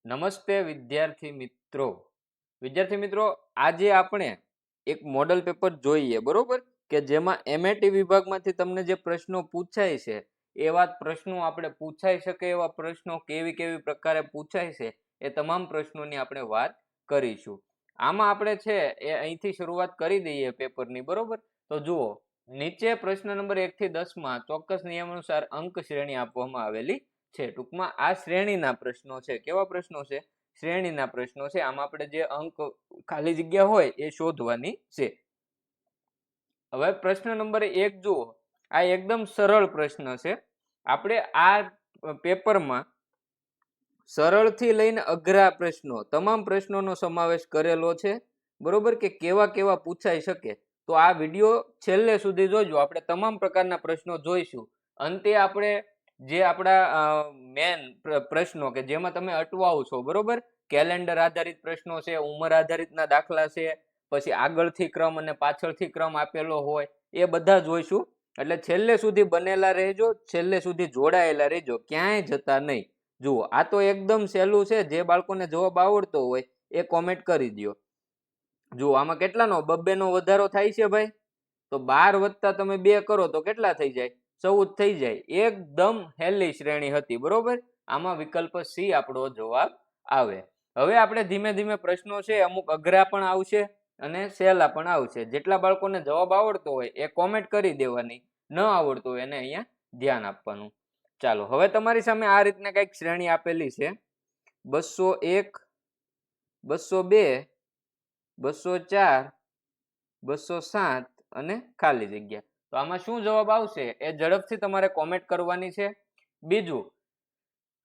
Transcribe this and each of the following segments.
નમસ્તે વિદ્યાર્થી મિત્રો આજે આપણે એક મોડલ પેપર જોઈએ બરોબર કે જેમાં એમએટી વિભાગમાંથી તમને જે પ્રશ્નો પૂછાય છે એવા પ્રશ્નો આપણે પૂછાઈ શકે એવા પ્રશ્નો કેવી પ્રકારે પૂછાય છે એ તમામ પ્રશ્નોની આપણે વાત કરીશું. આમાં આપણે છે એ અહીંથી શરૂઆત કરી દઈએ પેપરની બરોબર. તો જુઓ નીચે પ્રશ્ન નંબર 1 થી 10 માં ચોક્કસ નિયમ અનુસાર અંક શ્રેણી આપવામાં આવેલી છે. ટૂંકમાં આ શ્રેણીના પ્રશ્નો છે. કેવા પ્રશ્નો છે? શ્રેણીના પ્રશ્નો છે. આમાં આપણે જે અંક ખાલી જગ્યા હોય એ શોધવાની છે. હવે પ્રશ્ન નંબર 1 જુઓ, આ એકદમ સરળ પ્રશ્ન છે. આપણે આ પેપરમાં સરળથી લઈને અઘરા પ્રશ્નો તમામ પ્રશ્નોનો સમાવેશ કરેલો છે બરોબર કે કેવા પૂછાઈ શકે. તો આ વિડીયો છેલ્લે સુધી જોજો. આપણે તમામ પ્રકારના પ્રશ્નો જોઈશું. અંતે આપણે જે આપણા મેન પ્રશ્નો કે જેમાં તમે અટવાઓ છો બરોબર, કેલેન્ડર આધારિત પ્રશ્નો છે, ઉંમર આધારિતના દાખલા છે, પછી આગળથી ક્રમ અને પાછળથી ક્રમ આપેલો હોય એ બધા જોઈશું. એટલે છેલ્લે સુધી બનેલા રહેજો, છેલ્લે સુધી જોડાયેલા રહેજો, ક્યાંય જતા નહીં. જુઓ આ તો એકદમ સહેલું છે. જે બાળકોને જવાબ આવડતો હોય એ કોમેન્ટ કરી દો. જુઓ આમાં કેટલાનો 2 નો વધારો થાય છે ભાઈ? તો 12 વત્તા તમે 2 કરો તો કેટલા થઈ જાય? 14 થઈ જાય. એકદમ હેલી શ્રેણી હતી બરોબર. આમાં વિકલ્પ સી આપણો જવાબ આવે. હવે આપણે ધીમે ધીમે પ્રશ્નો છે અમુક અઘરા પણ આવશે અને સહેલા પણ આવશે. જેટલા બાળકોને જવાબ આવડતો હોય એ કોમેન્ટ કરી દેવાની, ન આવડતો હોય એને અહીંયા ધ્યાન આપવાનું. ચાલો હવે તમારી સામે આ રીતના કંઈક શ્રેણી આપેલી છે. 201, 202, 204, 207 અને ખાલી જગ્યા. તો આમાં શું જવાબ આવશે એ ઝડપથી તમારે કોમેન્ટ કરવાની છે. બીજું,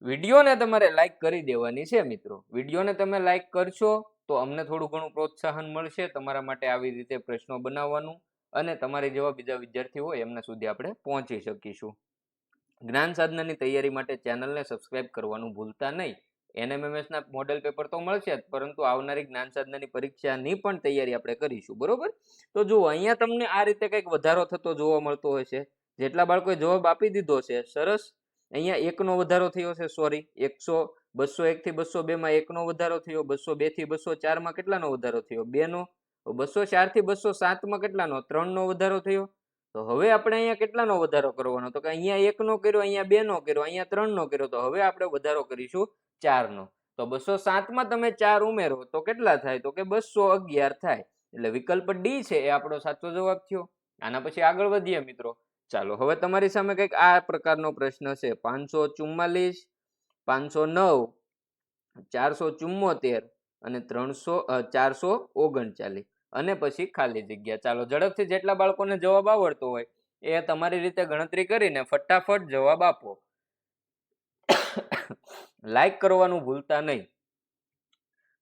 વિડીયોને તમારે લાઈક કરી દેવાની છે મિત્રો. વિડીયોને તમે લાઈક કરશો તો અમને થોડું ઘણું પ્રોત્સાહન મળશે તમારા માટે આવી રીતે પ્રશ્નો બનાવવાનું, અને તમારી જેવા બીજા વિદ્યાર્થી હોય એમના સુધી આપણે પહોંચી શકીશું. જ્ઞાન સાધનાની તૈયારી માટે ચેનલને સબસ્ક્રાઇબ કરવાનું ભૂલતા નહીં. એનએમએમએસ ના મોડેલ પેપર તો મળશે જ, પરંતુ આવનારી જ્ઞાન સાધનાની પરીક્ષાની પણ તૈયારી આપણે કરીશું બરોબર. તો જુઓ અહીંયા તમને આ રીતે કંઈક વધારો થતો જોવા મળતો હોય છે. જેટલા બાળકોએ જવાબ આપી દીધો છે સરસ. અહીંયા 1 નો વધારો થયો છે, સોરી 201 થી 202 માં 1 નો વધારો થયો. 202 થી 204 માં કેટલાનો વધારો થયો? 2 નો. 204 થી 207 માં કેટલાનો? 3 નો વધારો થયો. તો હવે આપણે અહીંયા કેટલાનો વધારો કરવાનો? તો કે અહીંયા 1 નો કર્યો, અહીંયા 2 નો કર્યો, અહીંયા 3 નો કર્યો. તો હવે આપણે વધારો કરીશું 4 નો. તો 207 માં તમે 4 ઉમેરો તો કેટલા થાય? તો કે 211 થાય. એટલે વિકલ્પ ડી છે એ આપણો સાચો જવાબ થયો. આના પછી આગળ વધીએ મિત્રો. ચાલો હવે તમારી સામે કંઈક આ પ્રકારનો પ્રશ્ન છે. 544, 509, 474 અને 439 અને પછી ખાલી જગ્યા. ચાલો ઝડપથી જેટલા બાળકોને જવાબ આવડતો હોય એ તમારી રીતે ગણતરી કરીને ફટાફટ જવાબ આપો. લાઈક કરવાનું ભૂલતા નહીં.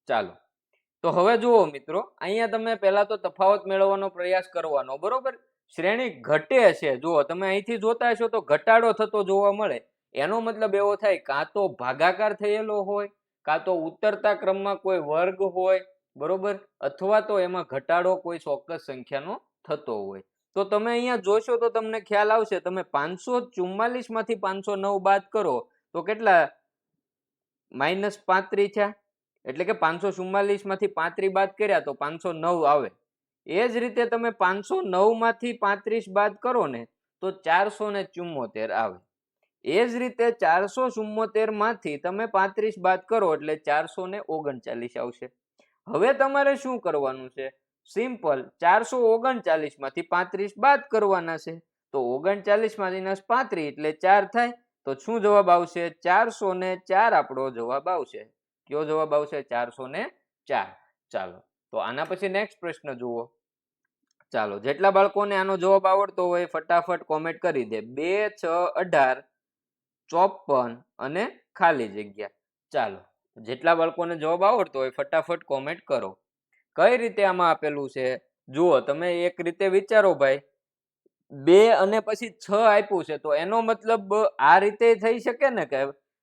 ચાલો તો હવે જુઓ મિત્રો, અહીંયા તમે પહેલા તો તફાવત મેળવવાનો પ્રયાસ કરવાનો બરોબર. શ્રેણી ઘટે છે, જુઓ તમે અહીંથી જોતા હશો તો ઘટાડો થતો જોવા મળે. એનો મતલબ એવો થાય કાં તો ભાગાકાર થયેલો હોય, કાં તો ઉતરતા ક્રમમાં કોઈ વર્ગ હોય બરોબર, અથવા તો એમાં ઘટાડો કોઈ ચોક્કસ સંખ્યાનો થતો હોય. તો તમે અહીંયા જોશો તો તમને ખ્યાલ આવશે. તમે 544 માંથી 509 બાદ કરો તો કેટલા? -35 થયા. એટલે કે 544 માંથી 35 બાદ કર્યા તો 509 આવે. એ જ રીતે તમે 509 માંથી 35 બાદ કરો ને તો 474 આવે. એ જ રીતે 474 માંથી તમે 35 બાદ કરો એટલે 439 આવશે. હવે તમારે શું કરવાનું છે? સિમ્પલ 439 માંથી 35 બાદ કરવાના છે. તો 39 માંથી -35 એટલે 4 થાય. તો શું જવાબ આવશે? 404 આપણો જવાબ આવશે. કયો જવાબ આવશે? 404. ચાલો તો આના પછી નેક્સ્ટ પ્રશ્ન જુઓ. ચાલો જેટલા બાળકોને આનો જવાબ આવડતો હોય ફટાફટ કોમેન્ટ કરી દે. 2, 6, 18, 54 અને ખાલી જગ્યા. ચાલો જેટલા બાળકોને જવાબ આવડતો હોય ફટાફટ કોમેન્ટ કરો. કઈ રીતે આમાં આપેલું છે જુઓ. તમે એક રીતે વિચારો ભાઈ, 2 અને પછી 6 આપ્યું છે તો એનો મતલબ આ રીતે થઈ શકે ને કે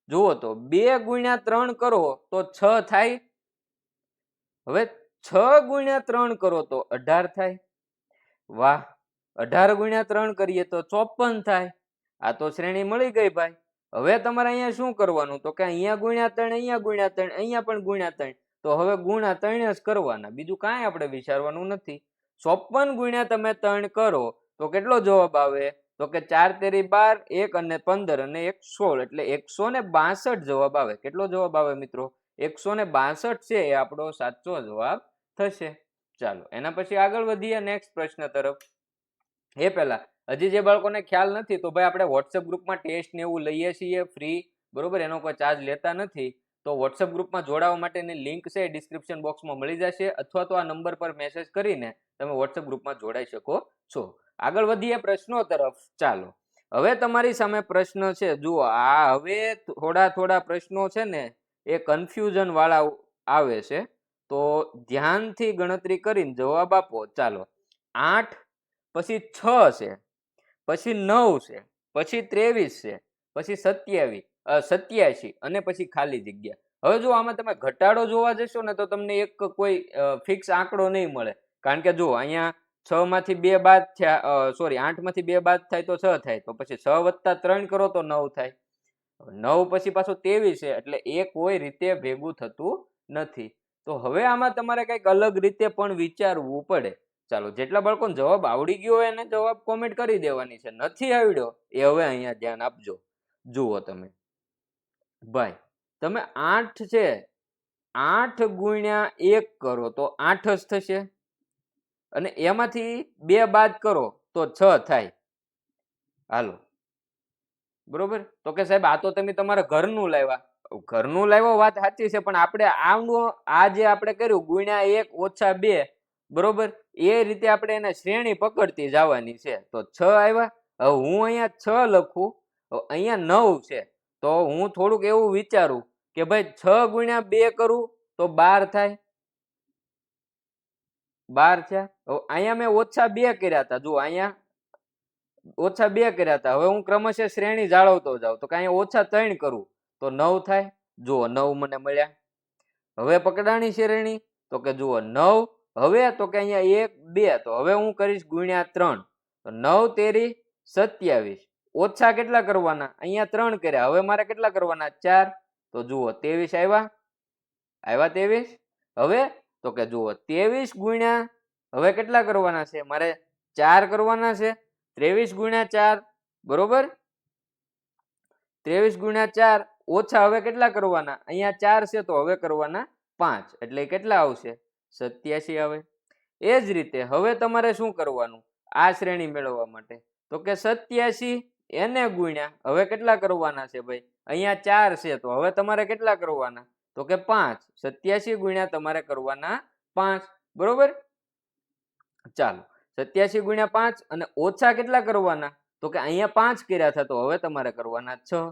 જુઓ તો 2 ગુણ્યા 3 કરો તો 6 થાય. હવે 6 ગુણ્યા 3 કરો તો 18 થાય. વાહ, 18 ગુણ્યા 3 કરીએ તો 54 થાય. આ તો શ્રેણી મળી ગઈ ભાઈ. હવે તમારે અહીંયા શું કરવાનું, તો કે અહીંયા ગુણ્યા 3, અહીંયા ગુણ્યા 3, અહીંયા પણ ગુણ્યા 3. તો હવે ગુણ્યા 3 જ કરવાના, બીજું કાંઈ આપણે વિચારવાનું નથી. 54 ગુણ્યા તમે 3 કરો તો કેટલો જવાબ આવે, તો કે 4 તેરી 12, 1 અને 15 અને 1 16, એટલે 162 જવાબ આવે. કેટલો જવાબ આવે મિત્રો? 162 છે એ આપણો સાચો જવાબ થશે. ચાલો એના પછી આગળ વધીએ નેક્સ્ટ પ્રશ્ન તરફ. એ પહેલા હજી જે બાળકોને ખ્યાલ નથી તો ભાઈ આપણે વોટ્સએપ ગ્રુપમાં ટેસ્ટ ને એવું લઈએ છીએ ફ્રી, બરોબર, એનો કોઈ ચાર્જ લેતા નથી. તો વોટ્સએપ ગ્રુપમાં જોડાવા માટેની લિંક છે ડિસ્ક્રિપ્શન બોક્સમાં મળી જશે, અથવા તો આ નંબર પર મેસેજ કરીને તમે વોટ્સએપ ગ્રુપમાં જોડાઈ શકો છો. આગળ વધીએ પ્રશ્નો તરફ. ચાલો હવે તમારી સામે પ્રશ્ન છે, જુઓ આ હવે થોડા પ્રશ્નો છે ને એ કન્ફ્યુઝન વાળા આવે છે, તો ધ્યાનથી ગણતરી કરીને જવાબ આપો. ચાલો 8 પછી 6 છે, પછી 9 છે, પછી 23 છે, પછી 87 અને પછી ખાલી જગ્યા. હવે જો આમાં તમે ઘટાડો જોવા જશો ને તો તમને એક કોઈ ફિક્સ આંકડો નહીં મળે, કારણ કે જો અહીંયા 6 માંથી 2 બાદ થયા, 8 માંથી 2 બાદ થાય તો 6 થાય, તો પછી 6 વત્તા 3 કરો તો 9 થાય. 9 પછી પાછું 23 છે, એટલે એ કોઈ રીતે ભેગું થતું નથી. તો હવે આમાં તમારે કંઈક અલગ રીતે પણ વિચારવું પડે. ચાલો જેટલા બાળકોને જવાબ આવડી ગયો હોય એને જવાબ કોમેન્ટ કરી દેવાની છે, નથી આવડ્યો એ હવે અહીંયા ધ્યાન આપજો. જુઓ તમે ભાઈ, તમે 8 છે, 8 ગુણ્યા 1 કરો તો 8 જ થશે, અને એમાંથી 2 બાદ કરો તો 6 થાય. હાલો બરોબર, તો કે સાહેબ આ તો તમે તમારા ઘરનું લાવ્યા, વાત સાચી છે, પણ આપણે આ જે આપણે કર્યું ગુણ્યા 1 ઓછા 2, બરોબર, એ રીતે આપણે એને શ્રેણી પકડતી જવાની છે. તો 6 આવ્યા. હવે હું અહીંયા 6 લખું, અહીંયા 9 છે, તો હું થોડુંક એવું વિચારું કે ભાઈ 6 ગુણ્યા 2 કરું તો 12 થાય. 12 છે. હવે અહીંયા મેં ઓછા 2 કર્યા હતા, જો અહીંયા ઓછા 2 કર્યા હતા. હવે હું ક્રમશઃ શ્રેણી જાળવતો જાઉં, તો અહીંયા ઓછા 3 કરું તો 9 થાય. જુઓ 9 મને મળ્યા. હવે પકડાણી શ્રેણી, તો કે જુઓ 9, હવે તો કે અહીંયા 1 2, તો હવે હું કરીશ ગુણ્યા 3, તો 9 તેરી 27. ઓછા કેટલા કરવાના, અહીંયા 3 કર્યા, હવે મારે કેટલા કરવાના 4, તો જુઓ 23 આવ્યા 23. હવે તો કે જુઓ 23 ગુણ્યા, હવે કેટલા કરવાના છે, મારે 4 કરવાના છે. 23 ગુણ્યા 4, બરોબર, 23 ગુણ્યા 4 ઓછા હવે કેટલા કરવાના, અહીંયા 4 છે તો હવે કરવાના 5, એટલે કેટલા આવશે 87 આવે. એ જ રીતે હવે તમારે શું કરવાનું આ શ્રેણી મેળવવા માટે, તો કે 87 એને ગુણ્યા, હવે કેટલા કરવાના છે ભાઈ, અહીંયા 4 છે તો હવે તમારે કેટલા કરવાના, તો કે 5. 87 ગુણ્યા તમારે કરવાના 5, બરોબર. ચાલો 87 ગુણ્યા 5 અને ઓછા કેટલા કરવાના, તો કે અહીંયા 5 કર્યા હતા તો હવે તમારે કરવાના 6.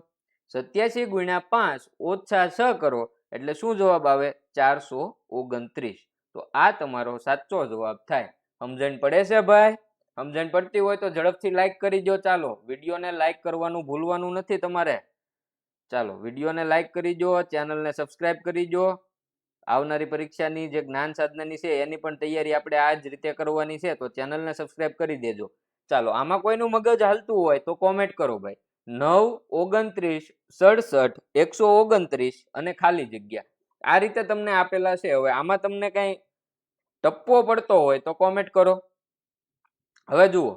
87 ગુણ્યા 5 ઓછા 6 કરો એટલે શું જવાબ આવે 429. તો આ તમારો સાચો જવાબ થાય. સમજણ પડે છે ભાઈ? સમજણ પડતી હોય તો ઝડપથી લાઈક કરી દો. ચાલો વિડીયોને લાઈક કરવાનું ભૂલવાનું નથી તમારે. ચાલો વિડીયોને લાઈક કરી દો, ચેનલને સબસ્ક્રાઇબ કરી દો. આવનારી પરીક્ષાની જે જ્ઞાન સાધનાની છે એની પણ તૈયારી આપણે આ જ રીતે કરવાની છે, તો ચેનલને સબસ્ક્રાઇબ કરી દેજો. ચાલો આમાં કોઈનું મગજ હાલતું હોય તો કોમેન્ટ કરો ભાઈ. 9 29 67 129 અને ખાલી જગ્યા, આ રીતે તમને આપેલા છે. હવે આમાં તમને કઈ ટપ્પો પડતો હોય તો કોમેન્ટ કરો. હવે જુઓ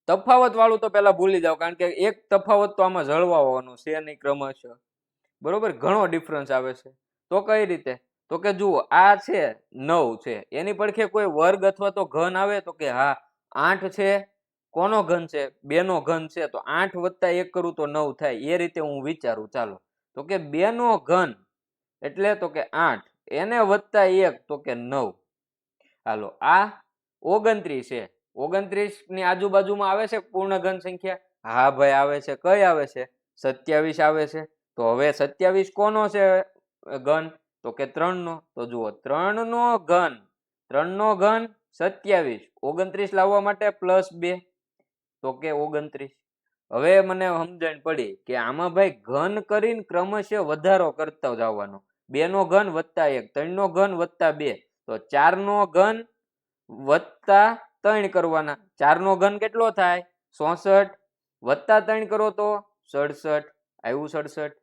તફાવત વાળું તો પેલા ભૂલી જાઓ, કારણ કે એક તફાવત તો આમાં જળવાવાનો છે નહીં ક્રમશઃ, બરોબર, ઘણો ડિફરન્સ આવે છે. તો કઈ રીતે, તો કે જુઓ આ છે 9 છે, એની પડખે કોઈ વર્ગ અથવા તો ઘન આવે તો કે હા 8 છે, કોનો ઘન છે 2 નો ઘન છે, તો 8 વત્તા 1 કરું તો 9 થાય. એ રીતે હું વિચારું. ચાલો તો કે 2 નો ઘન એટલે તો કે 8, એને વત્તા 1 તો કે 9. હાલો આ 29 છે, 29 ની આજુબાજુમાં આવે છે પૂર્ણ ઘન સંખ્યા? હા ભાઈ આવે છે. કઈ આવે છે? 27 આવે છે. તો હવે 27 કોનો છે ઘન? તો કે 3 નો. તો જુઓ 3 નો ઘન, 3 નો ઘન 27, 29 લાવવા માટે +2 તો કે 29. હવે મને સમજણ પડી કે આમાં ભાઈ ઘન કરીને ક્રમશઃ વધારો કરતા જવાનો. 2 નો ઘન વત્તા 1, 3 નો ઘન વત્તા 2, તો 4 નો ઘન વત્તા 3 કરવાના. 4 નો ઘન કેટલો થાય? 64 વત્તા 3 કરો તો 67. આવ્યું 67.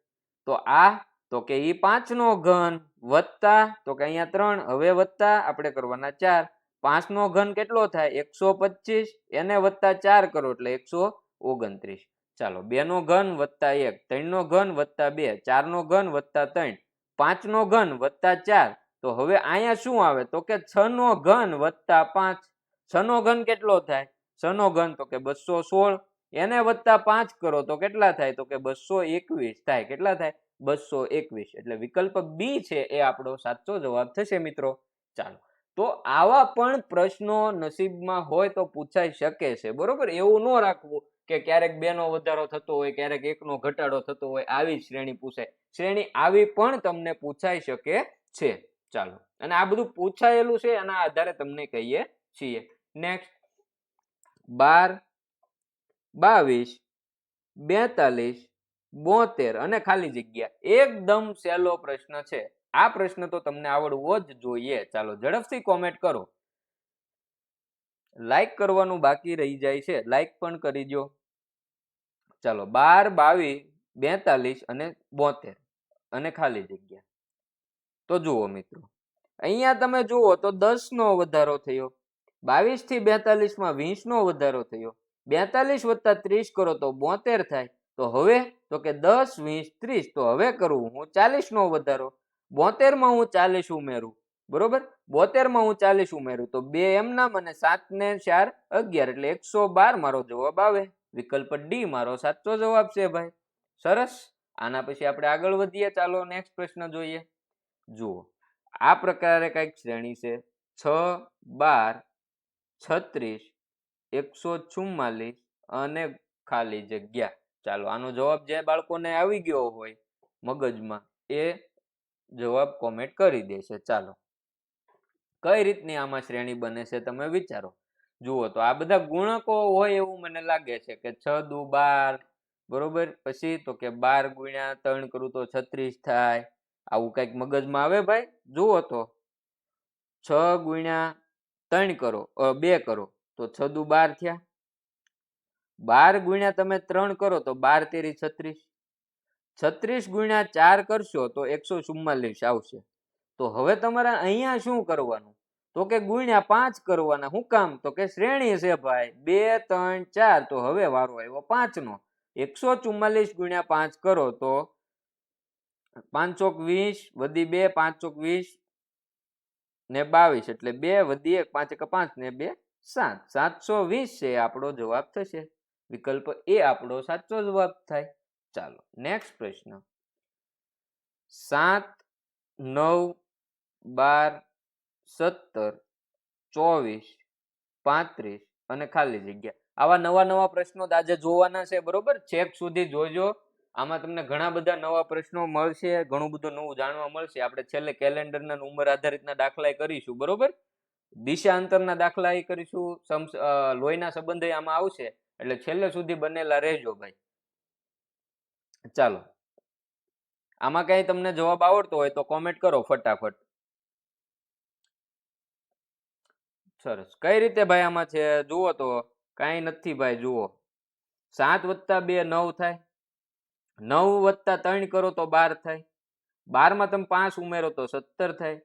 તો આ તો કે ઈ 5 નો ઘન વત્તા તો કે અહીંયા 3 હવે વત્તા આપણે કરવાના 4. 5 નો ઘન કેટલો થાય? 125 એને વત્તા 4 કરો એટલે 129. ચાલો 2 નો ઘન વત્તા 1, 3 નો ઘન વત્તા 2, 4 નો ઘન વત્તા 3, 5 નો ઘન વત્તા 4. તો હવે અહીંયા શું આવે? તો કે 6 નો ઘન વત્તા 5. 6 નો ઘન કેટલો થાય? 6 નો ઘન તો કે 216 એને વત્તા 5 કરો તો કેટલા થાય? તો કે 221 થાય. કેટલા થાય? 221. એટલે વિકલ્પ બી છે એ આપણો સાચો જવાબ થશે મિત્રો. ચાલો તો આવા પણ પ્રશ્નો નસીબમાં હોય તો પૂછાઈ શકે છે, બરોબર? એવું ન રાખવું કે ક્યારેક 2 નો વધારો થતો હોય, ક્યારેક 1 નો ઘટાડો થતો હોય, આવી શ્રેણી પૂછાય. શ્રેણી આવી પણ તમને પૂછાઈ શકે છે. ચાલો અને આ બધું પૂછાયેલું છે એના આધારે તમને કહીએ છીએ. નેક્સ્ટ 12, 22, 42, 72 અને ખાલી જગ્યા. એકદમ સહેલો પ્રશ્ન છે. આ પ્રશ્ન તો તમને આવડવો જ જોઈએ. ચાલો ઝડપથી કોમેન્ટ કરો. લાઈક કરવાનું બાકી રહી જાય છે, લાઈક પણ કરી દો. ચાલો 12, 22, 42 અને 72 અને ખાલી જગ્યા. તો જુઓ મિત્રો અહીંયા તમે જુઓ તો 10 નો વધારો થયો, 22 થી 42 માં 20 નો વધારો થયો, 42 વત્તા 30 કરો તો 72 થાય. તો હવે તો કે 10, 20, 30. તો હવે કરું હું 40 નો વધારો. 72 માં હું 40 ઉમેરું, બરોબર? 72 માં હું 40 ઉમેરું તો 2 એમના મને 7 ને 4 11 એટલે 112 મારો જવાબ આવે. વિકલ્પ ડી મારો સાચો જવાબ છે ભાઈ. સરસ. આના પછી આપણે આગળ વધીએ. ચાલો નેક્સ્ટ પ્રશ્ન જોઈએ. જુઓ આ પ્રકારે કઈક શ્રેણી છે 6, 12, 36, 144 અને ખાલી જગ્યા. ચાલો આનો જવાબ જે બાળકોને આવી ગયો હોય મગજમાં એ જવાબ કોમેન્ટ કરી દેશે. ચાલો કઈ રીતની આમાં શ્રેણી બને છે તમે વિચારો. જુઓ તો આ બધા ગુણકો હોય એવું મને લાગે છે કે 6 દુ 12, બરોબર? પછી તો કે 12 ગુણ્યા 3 કરું તો 36 થાય. આવું કઈક મગજમાં આવે ભાઈ? જુઓ તો 6 ગુણ્યા 3 કરો 2 કરો તો 6 દુ 12 થયા. 12 ગુણ્યા તમે 3 કરો તો 12 તેરી 36. 36 ગુણ્યા 4 કરશો તો 144 આવશે. તો હવે તમારે અહીંયા શું કરવાનું? તો કે ગુણ્યા 5 કરવાના. શું કામ? તો કે શ્રેણી છે ભાઈ 2, 3, 4. તો હવે વારો આવ્યો 5 નો. 144 ગુણ્યા 5 કરો તો 5 ચોક 20 વધી 2, 5 ચોક 20 ને 22 એટલે 2 વધી 1, 5 એકા 5 ને 2 7. 720 છે આપણો જવાબ થશે. વિકલ્પ એ આપણો સાચો જવાબ થાય. ચાલો નેક્સ્ટ પ્રશ્ન 7, 9, 12, 17, 24, 35 અને ખાલી જગ્યા. આવા નવા નવા પ્રશ્નો આજે જોવાના છે, બરોબર? છેક સુધી જોજો. આમાં તમને ઘણા બધા નવા પ્રશ્નો મળશે, ઘણું બધું નવું જાણવા મળશે. આપણે છેલ્લે કેલેન્ડરના નંબર આધારિતના દાખલા કરીશું, બરોબર? દિશા અંતરના દાખલા કરીશું, લોહીના સંબંધ આમાં આવશે. એટલે છેલ્લે સુધી બનેલા રહેજો ભાઈ. ચાલો આમાં કઈ તમને જવાબ આવડતો હોય તો કોમેન્ટ કરો ફટાફટ. સરસ. કઈ રીતે ભાઈ આમાં છે? જુઓ તો કઈ નથી ભાઈ. જુઓ 7 વત્તા 2 9 થાય, 9 વત્તા 3 કરો તો 12 થાય, 12 માં તમે 5 ઉમેરો તો 17 થાય,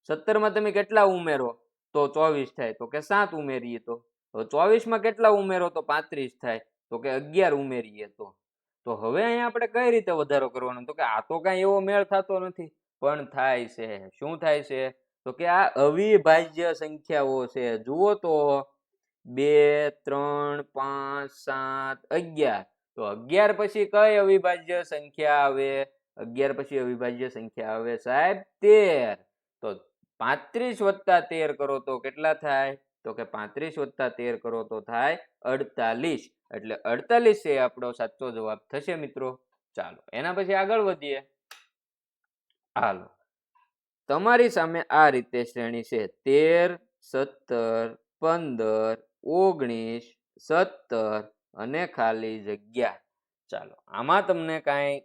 17 માં તમે કેટલા ઉમેરો તો 24 થાય. તો કે 7 ઉમેરીએ તો 24 માં કેટલા ઉમેરો તો 35 થાય. તો કે 11 ઉમેરીએ તો હવે અહીંયા આપણે કઈ રીતે વધારો કરવાનો? તો કે આ તો કઈ એવો મેળ થતો નથી, પણ થાય છે. શું થાય છે? તો કે આ અવિભાજ્ય સંખ્યાઓ છે. જુઓ તો 2, 3, 5, 7, 11. તો 11 પછી કઈ અવિભાજ્ય સંખ્યા આવે? 11 પછી અવિભાજ્ય સંખ્યા આવે સાહેબ 13. તો 35 વત્તા 13 કરો તો કેટલા થાય? તો કે 35 વત્તા 13 કરો તો થાય 48. એટલે 48 એ આપણો સાચો જવાબ થશે મિત્રો. ચાલો એના પછી આગળ વધીએ. હાલો તમારી સામે આ રીતે શ્રેણી છે 13, 17, 15, 19, 17 અને ખાલી જગ્યા. ચાલો આમાં તમને કાંઈ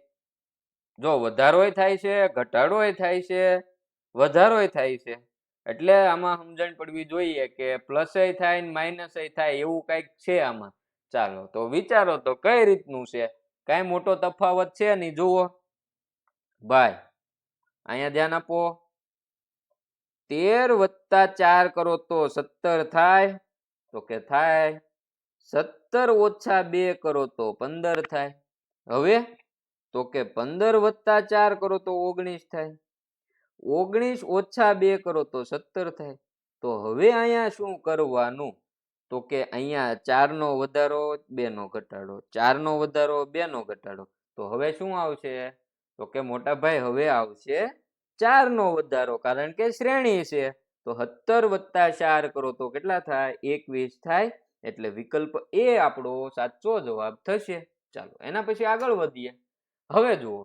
જો વધારોય થાય છે, ઘટાડોય થાય છે, વધારોય થાય છે. એટલે આમાં સમજણ પડવી જોઈએ કે પ્લસ થાય ને માઇનસ થાય એવું કઈક છે આમાં. ચાલો તો વિચારો તો કઈ રીતનું છે, કઈ મોટો તફાવત છે નહીં. જુઓ ભાઈ અહીંયા ધ્યાન આપો. 13 + 4 કરો તો 17 થાય, તો કે થાય. 17 - 2 કરો તો 15 થાય. હવે તો કે 15 + 4 કરો તો 19 થાય. 19 - 2 કરો તો 17 થાય. તો હવે અહીંયા શું કરવાનું? તો કે અહીંયા 4 નો વધારો 2 નો ઘટાડો, 4 નો વધારો 2 નો ઘટાડો. તો હવે શું આવશે? તો કે મોટા ભાઈ હવે આવશે 4 નો વધારો, કારણ કે શ્રેણી છે. તો 17 + 4 કરો તો કેટલા થાય? 21 થાય. એટલે વિકલ્પ એ આપણો સાચો જવાબ થશે. ચાલો એના પછી આગળ વધીએ. હવે જુઓ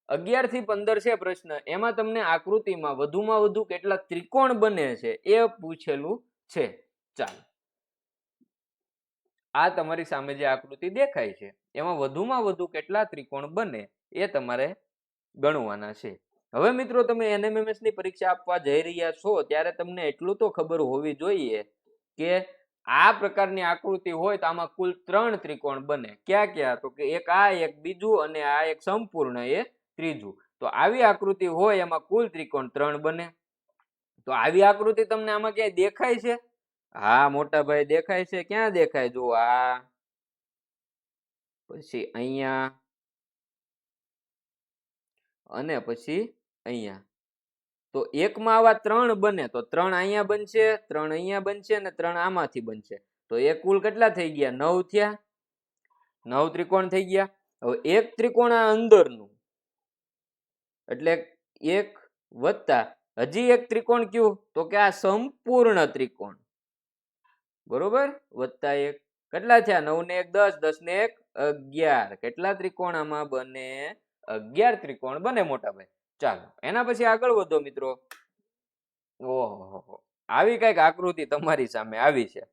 11 થી 15 છે પ્રશ્ન, એમાં તમને આકૃતિમાં વધુમાં વધુ કેટલા ત્રિકોણ બને છે એ પૂછેલું છે. ચાલો આ તમારી સામે જે આકૃતિ દેખાય છે એમાં વધુમાં વધુ કેટલા ત્રિકોણ બને એ તમારે ગણવાના છે. હવે મિત્રો તમે NMMS ની પરીક્ષા આપવા જઈ રહ્યા છો ત્યારે તમને એટલું તો ખબર હોવી જોઈએ કે આ પ્રકારની આકૃતિ હોય તો આમાં કુલ 3 ત્રિકોણ બને. ક્યાં ક્યાં? તો કે એક આ, એક બીજું અને આ એક સંપૂર્ણ એ ત્રીજું. તો આવી આકૃતિ હોય એમાં કુલ ત્રિકોણ 3 બને. તો આવી આકૃતિ તમને આમાં ક્યાંય દેખાય છે? હા મોટા ભાઈ દેખાય છે. ક્યાં દેખાય? જો આ, પછી અહીંયા અને પછી અહીંયા. તો એકમાં આવા 3 બને તો 3 અહીંયા બનશે, 3 અહીંયા બનશે અને 3 આમાંથી બનશે. તો એ કુલ કેટલા થઈ ગયા? 9 થયા. 9 ત્રિકોણ થઈ ગયા. હવે એક ત્રિકોણ આ અંદરનું, એટલે એક વત્તા હજી એક ત્રિકોણ કયું? તો કે આ સંપૂર્ણ ત્રિકોણ, બરોબર, વત્તા એક. કેટલા થયા? 9 ને 1 10, 10 ને 1 11. કેટલા ત્રિકોણ આમાં બને? 11 ત્રિકોણ બને મોટા ભાઈ. ચાલો એના પછી આગળ વધો મિત્રો. ઓહો, આવી કઈક આકૃતિ તમારી સામે આવી છે.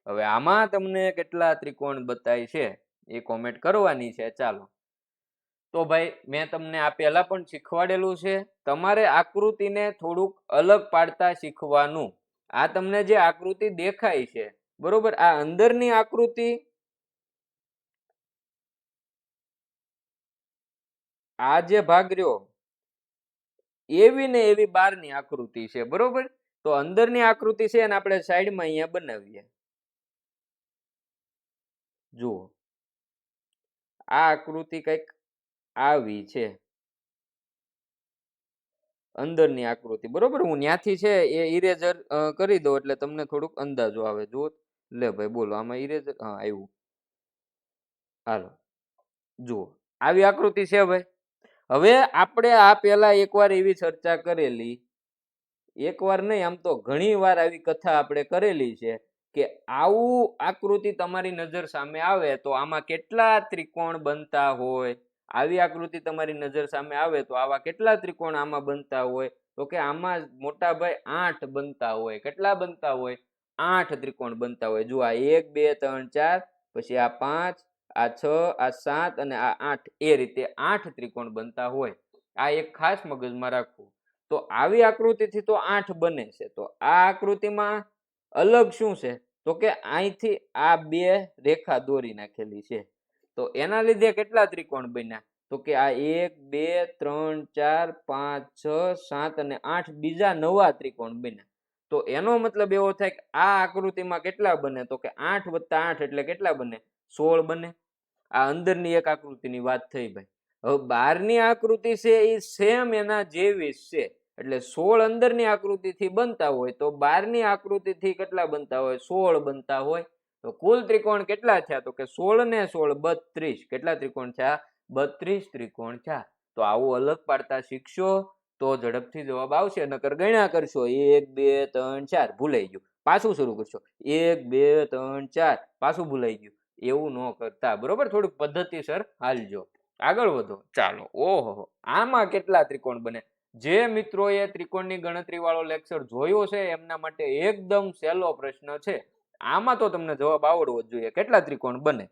હવે આમાં તમને કેટલા ત્રિકોણ બતાય છે એ કોમેન્ટ કરવાની છે. ચાલો તો ભાઈ મેં તમને આ પહેલા પણ શીખવાડેલું છે, તમારે આકૃતિને થોડુંક અલગ પાડતા શીખવાનું. આ તમને જે આકૃતિ દેખાય છે, બરોબર, આ અંદરની આકૃતિ, આ જે ભાગ રહ્યો એવી ને એવી બહારની આકૃતિ છે, બરોબર. તો અંદરની આકૃતિ છે અને આપણે સાઈડમાં અહીંયા બનાવીએ. જુઓ આ આકૃતિ કઈક આવી છે, અંદરની આકૃતિ, બરોબર. હું ત્યાંથી છે એ ઇરેઝર કરી દઉં એટલે તમને થોડુંક અંદાજો આવે. જુઓ, લે ભાઈ બોલો, આમાં ઇરેઝર, હા આવ્યું. હાલો જુઓ આવી આકૃતિ છે ભાઈ. હવે આપણે આ પેલા એકવાર એવી ચર્ચા કરેલી, એકવાર નહીં આમ તો ઘણી વાર આવી કથા આપણે કરેલી છે કે આવું આકૃતિ તમારી નજર સામે આવે તો આમાં કેટલા ત્રિકોણ બનતા હોય. આવી આકૃતિ તમારી નજર સામે આવે તો આવા કેટલા ત્રિકોણ આમાં બનતા હોય? તો કે આમાં મોટા ભાઈ 8 બનતા હોય. કેટલા બનતા હોય? 8 ત્રિકોણ બનતા હોય. જો આ 1 2 3 4, પછી આ 5, આ 6, આ 7 અને આ 8, એ રીતે 8 ત્રિકોણ બનતા હોય. આ એક ખાસ મગજમાં રાખવું. તો આવી આકૃતિથી તો 8 બને છે. તો આ આકૃતિમાં અલગ શું છે? તો કે અહીંથી આ 2 રેખા દોરી નાખેલી છે. તો એના લીધે કેટલા ત્રિકોણ બન્યા? તો કે આ 1 2 3 4 5 6 7 અને 8 બીજા નવા ત્રિકોણ બન્યા. તો એનો મતલબ એવો થાય કે આ આકૃતિમાં કેટલા બને? તો કે 8 + 8 એટલે કેટલા બને? 16 બને. આ અંદરની એક આકૃતિની વાત થઈ ભાઈ. હવે બહારની આકૃતિ છે એ સેમ એના જેવી છે, એટલે 16 અંદરની આકૃતિથી બનતા હોય તો બહારની આકૃતિથી કેટલા બનતા હોય? 16 બનતા હોય. તો કુલ ત્રિકોણ કેટલા થયા? તો કે 16 ને 16 32. કેટલા ત્રિકોણ થયા? 32 ત્રિકોણ થયા. તો આવું અલગ પાડતા શીખશો તો ઝડપથી જવાબ આવશે. નકર ગણ્યા કરશો 1 2 3 4 ભૂલાઈ ગયું, પાછું શરૂ કરશો 1 2 3 4 પાછું ભૂલાઈ ગયું. એવું ન કરતા, બરોબર. થોડુંક પદ્ધતિસર હાલજો. આગળ વધો. ચાલો. ઓહો, આમાં કેટલા ત્રિકોણ બને? જે મિત્રોએ ત્રિકોણની ગણતરી વાળો લેક્ચર જોયો છે એમના માટે એકદમ સહેલો પ્રશ્ન છે. આમાં તો તમને જવાબ આવડવો જ જોઈએ. કેટલા ત્રિકોણ બને?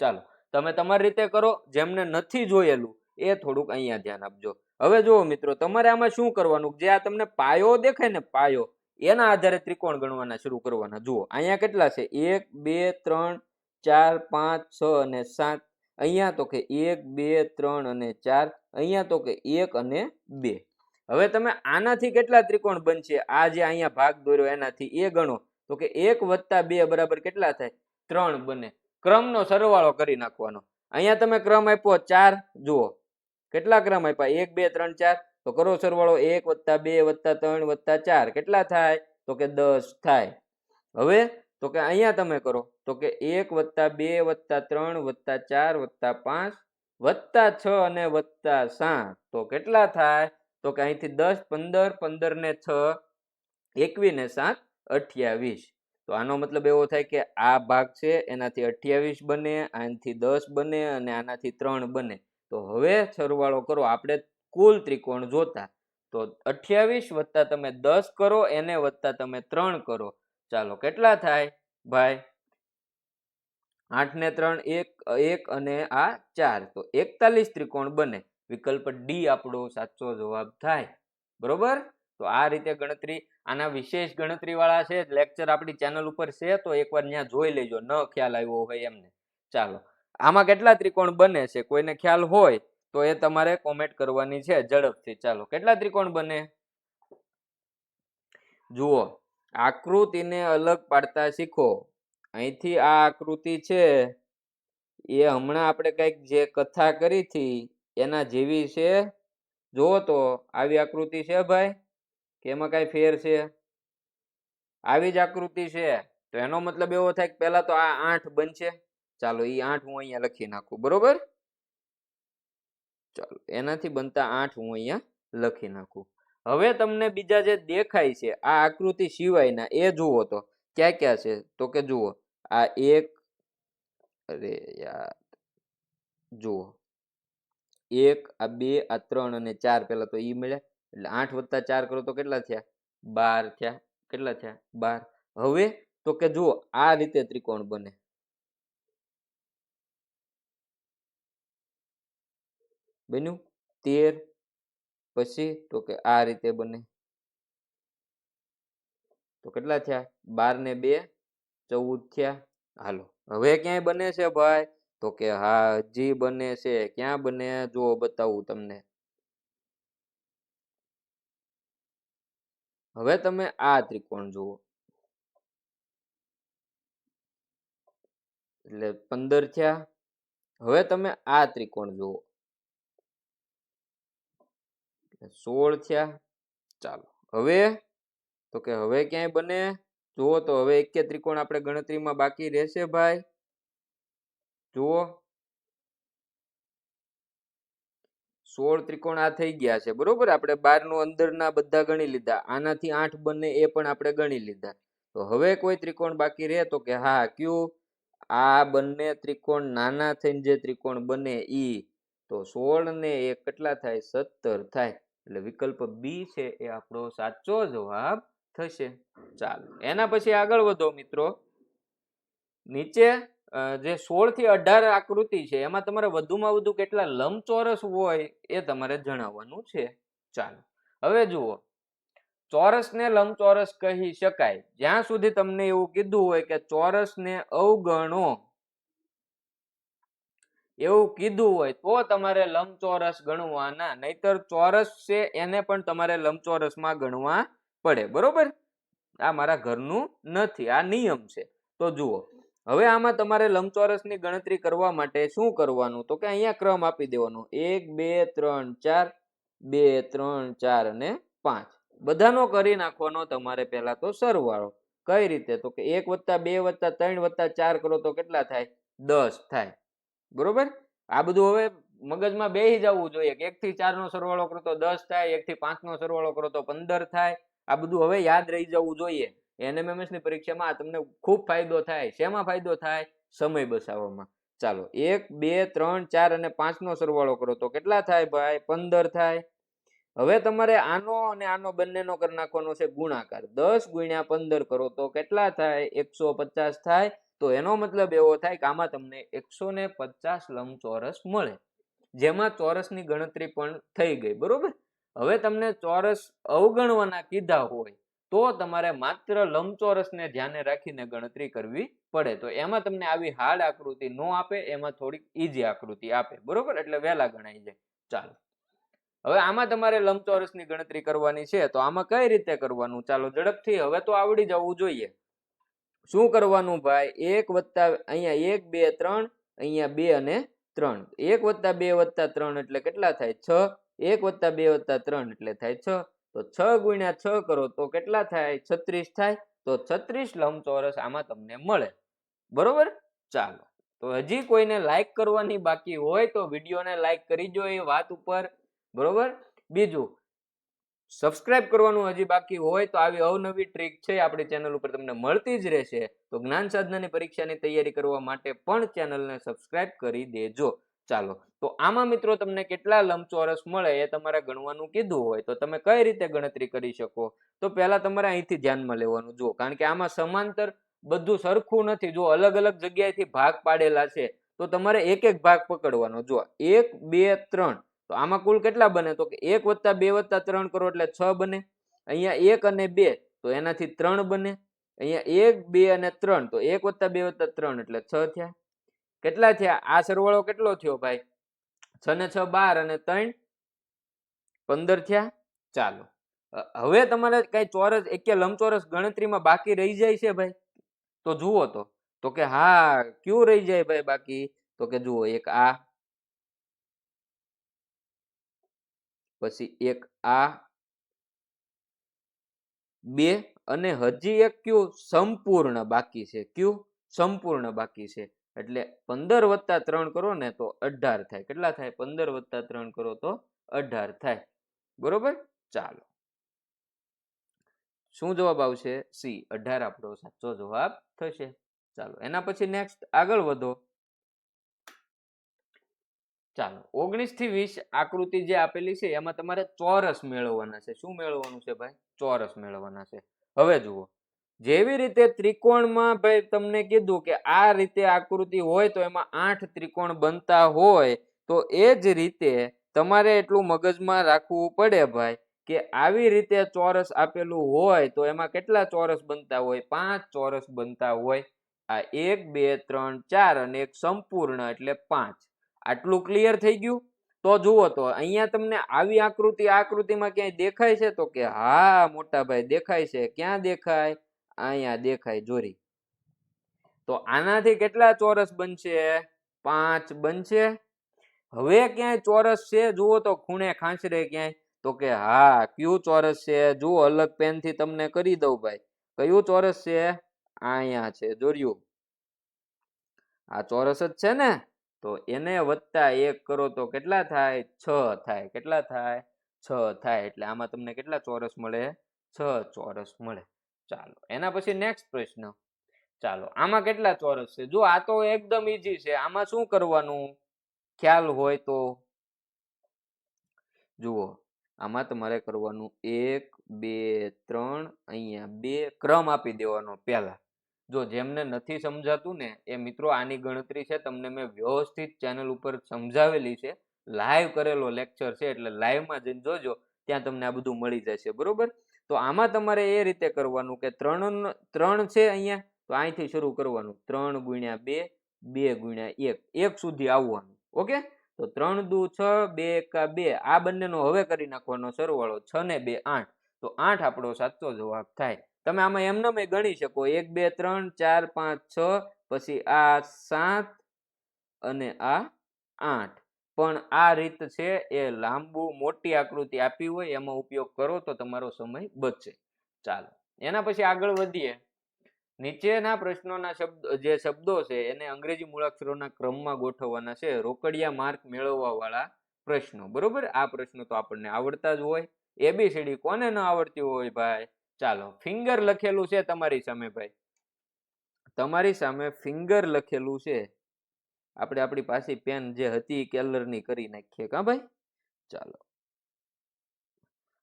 ચાલો તમે તમારી રીતે કરો. જેમને નથી જોયેલું એ થોડુંક અહીંયા ધ્યાન આપજો. હવે જુઓ મિત્રો, તમારે આમાં શું કરવાનું, જે આ તમને પાયો દેખાય ને, પાયો, એના આધારે ત્રિકોણ ગણવાના શરૂ કરવાના. જુઓ અહીંયા કેટલા છે, 1 2 3 4 5 6 અને 7. અહીંયા તો કે 1 2 3 અને 4. અહીંયા તો કે 1 અને 2. હવે તમે આનાથી કેટલા ત્રિકોણ બનશે, આ જે અહીંયા ભાગ દોર્યો એનાથી એ ગણો તો કે 1 + 2 બરાબર કેટલા થાય, 3 બને. ક્રમનો સરવાળો કરી નાખવાનો. અહીંયા તમે ક્રમ આપ્યો 4. જુઓ કેટલા ક્રમ આપ્યા, 1 2 3 4. તો કરો સરવાળો, 1 + 2 + 3 + 4 કેટલા થાય, તો કે 10 થાય. હવે તો કે અહીંયા તમે કરો તો કે 1 + 2 + 3 + 4 + 5 + 6 અને +7 તો કેટલા થાય, તો કે અહીંથી 10 15 15 ને 6 21 ને 7 28. તો આનો મતલબ એવો થાય કે આ ભાગ છે એનાથી 28 બને, આનાથી 10 બને અને આનાથી 3 બને. તો હવે સરવાળો કરો, આપણે કુલ ત્રિકોણ જોતા. તો 28 + તમે 10 કરો, એને વત્તા તમે 3 કરો. ચાલો કેટલા થાય ભાઈ, 8 ને 3 1 અને આ 4. તો 41 ત્રિકોણ બને. વિકલ્પ ડી આપણો સાચો જવાબ થાય. બરોબર. તો આ રીતે ગણતરી, આના વિશેષ ગણતરી વાળા છે લેક્ચર આપણી ચેનલ ઉપર છે, તો એકવાર ત્યાં જોઈ લેજો, ન ખ્યાલ આવ્યો હોય એમને. ચાલો આમાં કેટલા ત્રિકોણ બને છે, કોઈને ખ્યાલ હોય તો એ તમારે કોમેન્ટ કરવાની છે ઝડપથી. ચાલો કેટલા ત્રિકોણ બને, જુઓ આકૃતિને અલગ પાડતા શીખો. અહીંથી આ આકૃતિ છે એ હમણાં આપણે કઈક જે કથા કરી હતી એના જેવી છે. જુઓ તો આવી આકૃતિ છે ભાઈ, કે એમાં કઈ ફેર છે, આવી જ આકૃતિ છે. તો એનો મતલબ એવો થાય કે પેલા તો આ 8 બનશે. ચાલો એ 8 હું અહીંયા લખી નાખું. બરોબર, ચાલો એનાથી બનતા 8 હું અહીંયા લખી નાખું. હવે તમને બીજા જે દેખાય છે આ આકૃતિ સિવાયના એ જુઓ તો ક્યાં ક્યાં છે, તો કે જુઓ આ 1, અરે યાર, જુઓ 1 આ 2 આ 3 અને 4 પેલા તો ઈ મળ્યા, એટલે 8 + 4 કરો તો કેટલા થયા, 12 થયા. કેટલા થયા, 12. હવે તો કે જુઓ આ રીતે ત્રિકોણ બને. બન્યું 13. પછી તો કે આ રીતે બને. તો કેટલા થયા, 12 ને 2 14 થયા. હાલો હવે ક્યાંય બને છે ભાઈ, તો કે હા હજી બને છે. ક્યાં બને, જુઓ બતાવું તમને. હવે તમે આ ત્રિકોણ જુઓ, એટલે 15 થયા. હવે તમે આ ત્રિકોણ જુઓ, 16 થયા. ચાલો હવે તો કે હવે ક્યાંય બને, જુઓ તો હવે એક ત્રિકોણ આપણે ગણતરીમાં બાકી રહેશે ભાઈ. જુઓ 16 ત્રિકોણ આ થઈ ગયા છે. બરોબર, આપણે 12 નું અંદરના બધા ગણી લીધા, આનાથી 8 બને એ પણ આપણે ગણી લીધા. તો હવે કોઈ ત્રિકોણ બાકી રહે, તો કે હા કયું, આ બંને ત્રિકોણ નાના થઈને જે ત્રિકોણ બને ઈ. તો 16 ને 1 કેટલા થાય, 17 થાય. એટલે વિકલ્પ બી છે એ આપણો સાચો જવાબ થશે. ચાલો એના પછી આગળ વધો મિત્રો. નીચે જે 16 થી 18 આકૃતિ છે એમાં તમારે વધુમાં વધુ કેટલા લંબચોરસ હોય એ તમારે જણાવવાનું છે. ચાલો હવે જુઓ, ચોરસને લંબચોરસ કહી શકાય જ્યાં સુધી તમને એવું કીધું હોય કે ચોરસને અવગણો, એવું કીધું હોય તો તમારે લંબચોરસ ગણવાના, નહીતર ચોરસ છે એને પણ તમારે લંબચોરસમાં ગણવા પડે. બરોબર, આ મારા ઘરનું નથી, આ નિયમ છે. તો જુઓ હવે આમાં તમારે લંબચોરસની ગણતરી કરવા માટે શું કરવાનું, તો કે અહીંયા ક્રમ આપી દેવાનો, 1 2 3 4 2 3 4 અને 5. બધાનો કરી નાખવાનો તમારે પહેલા તો સરવાળો. કઈ રીતે, તો કે 1 + 2 + 3 + 4 કરો તો કેટલા થાય, 10 થાય. બરોબર, આ બધું હવે મગજમાં બેસી જવું જોઈએ કે 1 થી 4 નો સરવાળો કરો તો 10 થાય, 1 થી 5 નો સરવાળો કરો તો 15 થાય. આ બધું હવે યાદ રહી જવું જોઈએ. એનએમએમએસ ની પરીક્ષામાં તમને ખૂબ ફાયદો થાય. શેમાં ફાયદો થાય, સમય બચાવવામાં. ચાલો 1 2 3 4 અને 5 નો સરવાળો કરો તો કેટલા થાય ભાઈ, 15 થાય. હવે તમારે આનો અને આનો બંનેનો કરી નાખવાનો છે ગુણાકાર. 10 × 15 કરો તો કેટલા થાય, 150 થાય. તો એનો મતલબ એવો થાય કે આમાં તમને 150 લંબચોરસ મળે. જેમાં ચોરસની ગણતરી પણ થઈ ગઈ, બરોબર. હવે તમને ચોરસ અવગણવાના કીધા હોય તો તમારે માત્ર લંબચોરસને ધ્યાને રાખીને ગણતરી કરવી પડે. તો એમાં તમને આવી હાર્ડ આકૃતિ નો આપે, એમાં થોડીક ઈઝી આકૃતિ આપે, બરોબર, એટલે વહેલા ગણાઈ જાય. ચાલો, હવે આમાં તમારે લંબચોરસની ગણતરી કરવાની છે, તો આમાં કઈ રીતે કરવાનું, ચાલો ઝડપથી હવે તો આવડી જવું જોઈએ. શું કરવાનું ભાઈ, 1 વત્તા અહીંયા 1 2 3, અહીંયા 2 અને 3, 1 વત્તા 2 વત્તા 3 એટલે કેટલા થાય 6, 1 વત્તા 2 વત્તા 3 એટલે થાય 6, તો 6 ગુણ્યા 6 કરો તો કેટલા થાય 36 થાય. તો 36 લંબચોરસ આમાં તમને મળે, બરોબર. ચાલો, તો હજી કોઈને લાઈક કરવાની બાકી હોય તો વિડીયોને લાઈક કરી દો એ વાત ઉપર, બરોબર. બીજું, સબસ્ક્રાઇબ કરવાનું હજી બાકી હોય તો આવી અવનવી ટ્રીક છે આપણી ચેનલ ઉપર તમને મળતી જ રહેશે. તો જ્ઞાન સાધનાની પરીક્ષાની તૈયારી કરવા માટે પણ ચેનલને સબસ્ક્રાઇબ કરી દેજો. ચાલો, તો આમાં મિત્રો તમને કેટલા લંબચોરસ મળે એ તમારે ગણવાનું કીધું હોય તો તમે કઈ રીતે ગણતરી કરી શકો. તો પહેલા તમારે અહીંથી ધ્યાનમાં લેવાનું, જો કારણ કે આમાં સમાંતર બધું સરખું નથી, જો અલગ અલગ જગ્યાએથી ભાગ પાડેલા છે તો તમારે એક એક ભાગ પકડવાનો. જો 1 2 3, તો આમાં કુલ કેટલા બને, તો કે 1 વત્તા 2 વત્તા 3 કરો એટલે 6 બને. અહીંયા 1 અને 2 તો એનાથી 3 બને. અહીંયા 1 2 અને 3 તો 1 વત્તા 2 વત્તા 3 એટલે 6 થયા. કેટલા થયા, આ સરવાળો કેટલો થયો ભાઈ, 6 ને 6 12 અને 3 15 થયા. ચાલો, હવે તમારે કઈ ચોરસ એક લંબચોરસ ગણતરીમાં બાકી રહી જાય છે ભાઈ, તો જુઓ તો કે હા, ક્યું રહી જાય ભાઈ બાકી, તો કે જુઓ એક આ, પછી એક આ 2 અને હજી એક કયું સંપૂર્ણ બાકી છે, કયું સંપૂર્ણ બાકી છે. એટલે 15 વત્તા 3 કરો ને તો 18 થાય. કેટલા થાય, 15 વત્તા 3 કરો તો 18 થાય, બરોબર. ચાલો, શું જવાબ આવશે, સી 18 આપણો સાચો જવાબ થશે. ચાલો, એના પછી નેક્સ્ટ આગળ વધો. ચાલો, 19 થી 20 આકૃતિ જે આપેલી છે એમાં તમારે ચોરસ મેળવવાના છે. શું મેળવવાનું છે ભાઈ, ચોરસ મેળવવાના છે. હવે જુઓ, જેવી રીતે ત્રિકોણમાં ભાઈ તમને કીધું કે આ રીતે આકૃતિ હોય તો એમાં 8 ત્રિકોણ બનતા હોય, તો એ જ રીતે તમારે એટલું મગજમાં રાખવું પડે ભાઈ કે આવી રીતે ચોરસ આપેલું હોય તો એમાં કેટલા ચોરસ બનતા હોય, 5 ચોરસ બનતા હોય. આ 1 2 3 4 અને એક સંપૂર્ણ એટલે 5. આટલું ક્લિયર થઈ ગયું. તો જુઓ, તો અહીંયા તમને આવી આકૃતિમાં ક્યાંય દેખાય છે, તો કે હા મોટા ભાઈ દેખાય છે. ક્યાં દેખાય, અહીંયા દેખાય જોરી. તો આનાથી કેટલા ચોરસ બનશે, 5 બનશે. હવે ક્યાંય ચોરસ છે, જુઓ તો ખૂણે ખાંચરે ક્યાંય, તો કે હા કયું ચોરસ છે, જુઓ અલગ પેન થી તમને કરી દઉં ભાઈ, કયું ચોરસ છે, અહીંયા છે, જોર્યું, આ ચોરસ જ છે ને. તો એને વત્તા 1 કરો તો કેટલા થાય, 6 થાય. કેટલા થાય, 6 થાય. એટલે આમાં તમને કેટલા ચોરસ મળે, 6 ચોરસ મળે. ચાલો, એના પછી નેક્સ્ટ પ્રશ્ન. ચાલો, આમાં કેટલા ચોરસ છે, જો આ તો એકદમ ઈઝી છે. આમાં શું કરવાનું, ખ્યાલ હોય તો જુઓ, આમાં તમારે કરવાનું 1 2 3, અહીંયા 2 ક્રમ આપી દેવાનો પહેલા. જો જેમને નથી સમજાતું ને એ મિત્રો, આની ગણતરી છે તમને મેં વ્યવસ્થિત ચેનલ ઉપર સમજાવેલી છે, લાઈવ કરેલો લેક્ચર છે, એટલે લાઈવમાં જઈને જોજો, ત્યાં તમને આ બધું મળી જશે, બરોબર. તો આમાં તમારે એ રીતે કરવાનું કે 3 છે અહીંયા, તો અહીંથી શરૂ કરવાનું, 3 ગુણ્યા 2, 2 ગુણ્યા 1, 1 સુધી આવવાનું. ઓકે, તો 3 દુ 6, 2 એકા 2, આ બંનેનો હવે કરી નાખવાનો સરવાળો, 6 ને 2 8, તો 8 આપણો સાચો જવાબ થાય. તમે આમાં એમને ગણી શકો, 1 2 3 4 5 6, પછી આ 7 અને આ 8. પણ આ રીત છે એ લાંબુ મોટી આકૃતિ આપી હોય એમાં ઉપયોગ કરો તો તમારો સમય બચશે. ચાલો, એના પછી આગળ વધીએ. નીચેના પ્રશ્નોના શબ્દો છે એને અંગ્રેજી મૂળાક્ષરોના ક્રમમાં ગોઠવવાના છે, રોકડિયા માર્ક મેળવવા વાળા પ્રશ્નો, બરોબર. આ પ્રશ્નો તો આપણને આવડતા જ હોય. એબીસીડી કોને ન આવડતી હોય ભાઈ. ચાલો, ફિંગર લખેલું છે તમારી સામે ભાઈ, તમારી સામે ફિંગર લખેલું છે. આપણે આપણી પાસે પેન જે હતી કેલરની કરી નાખીએ કા ભાઈ. ચાલો,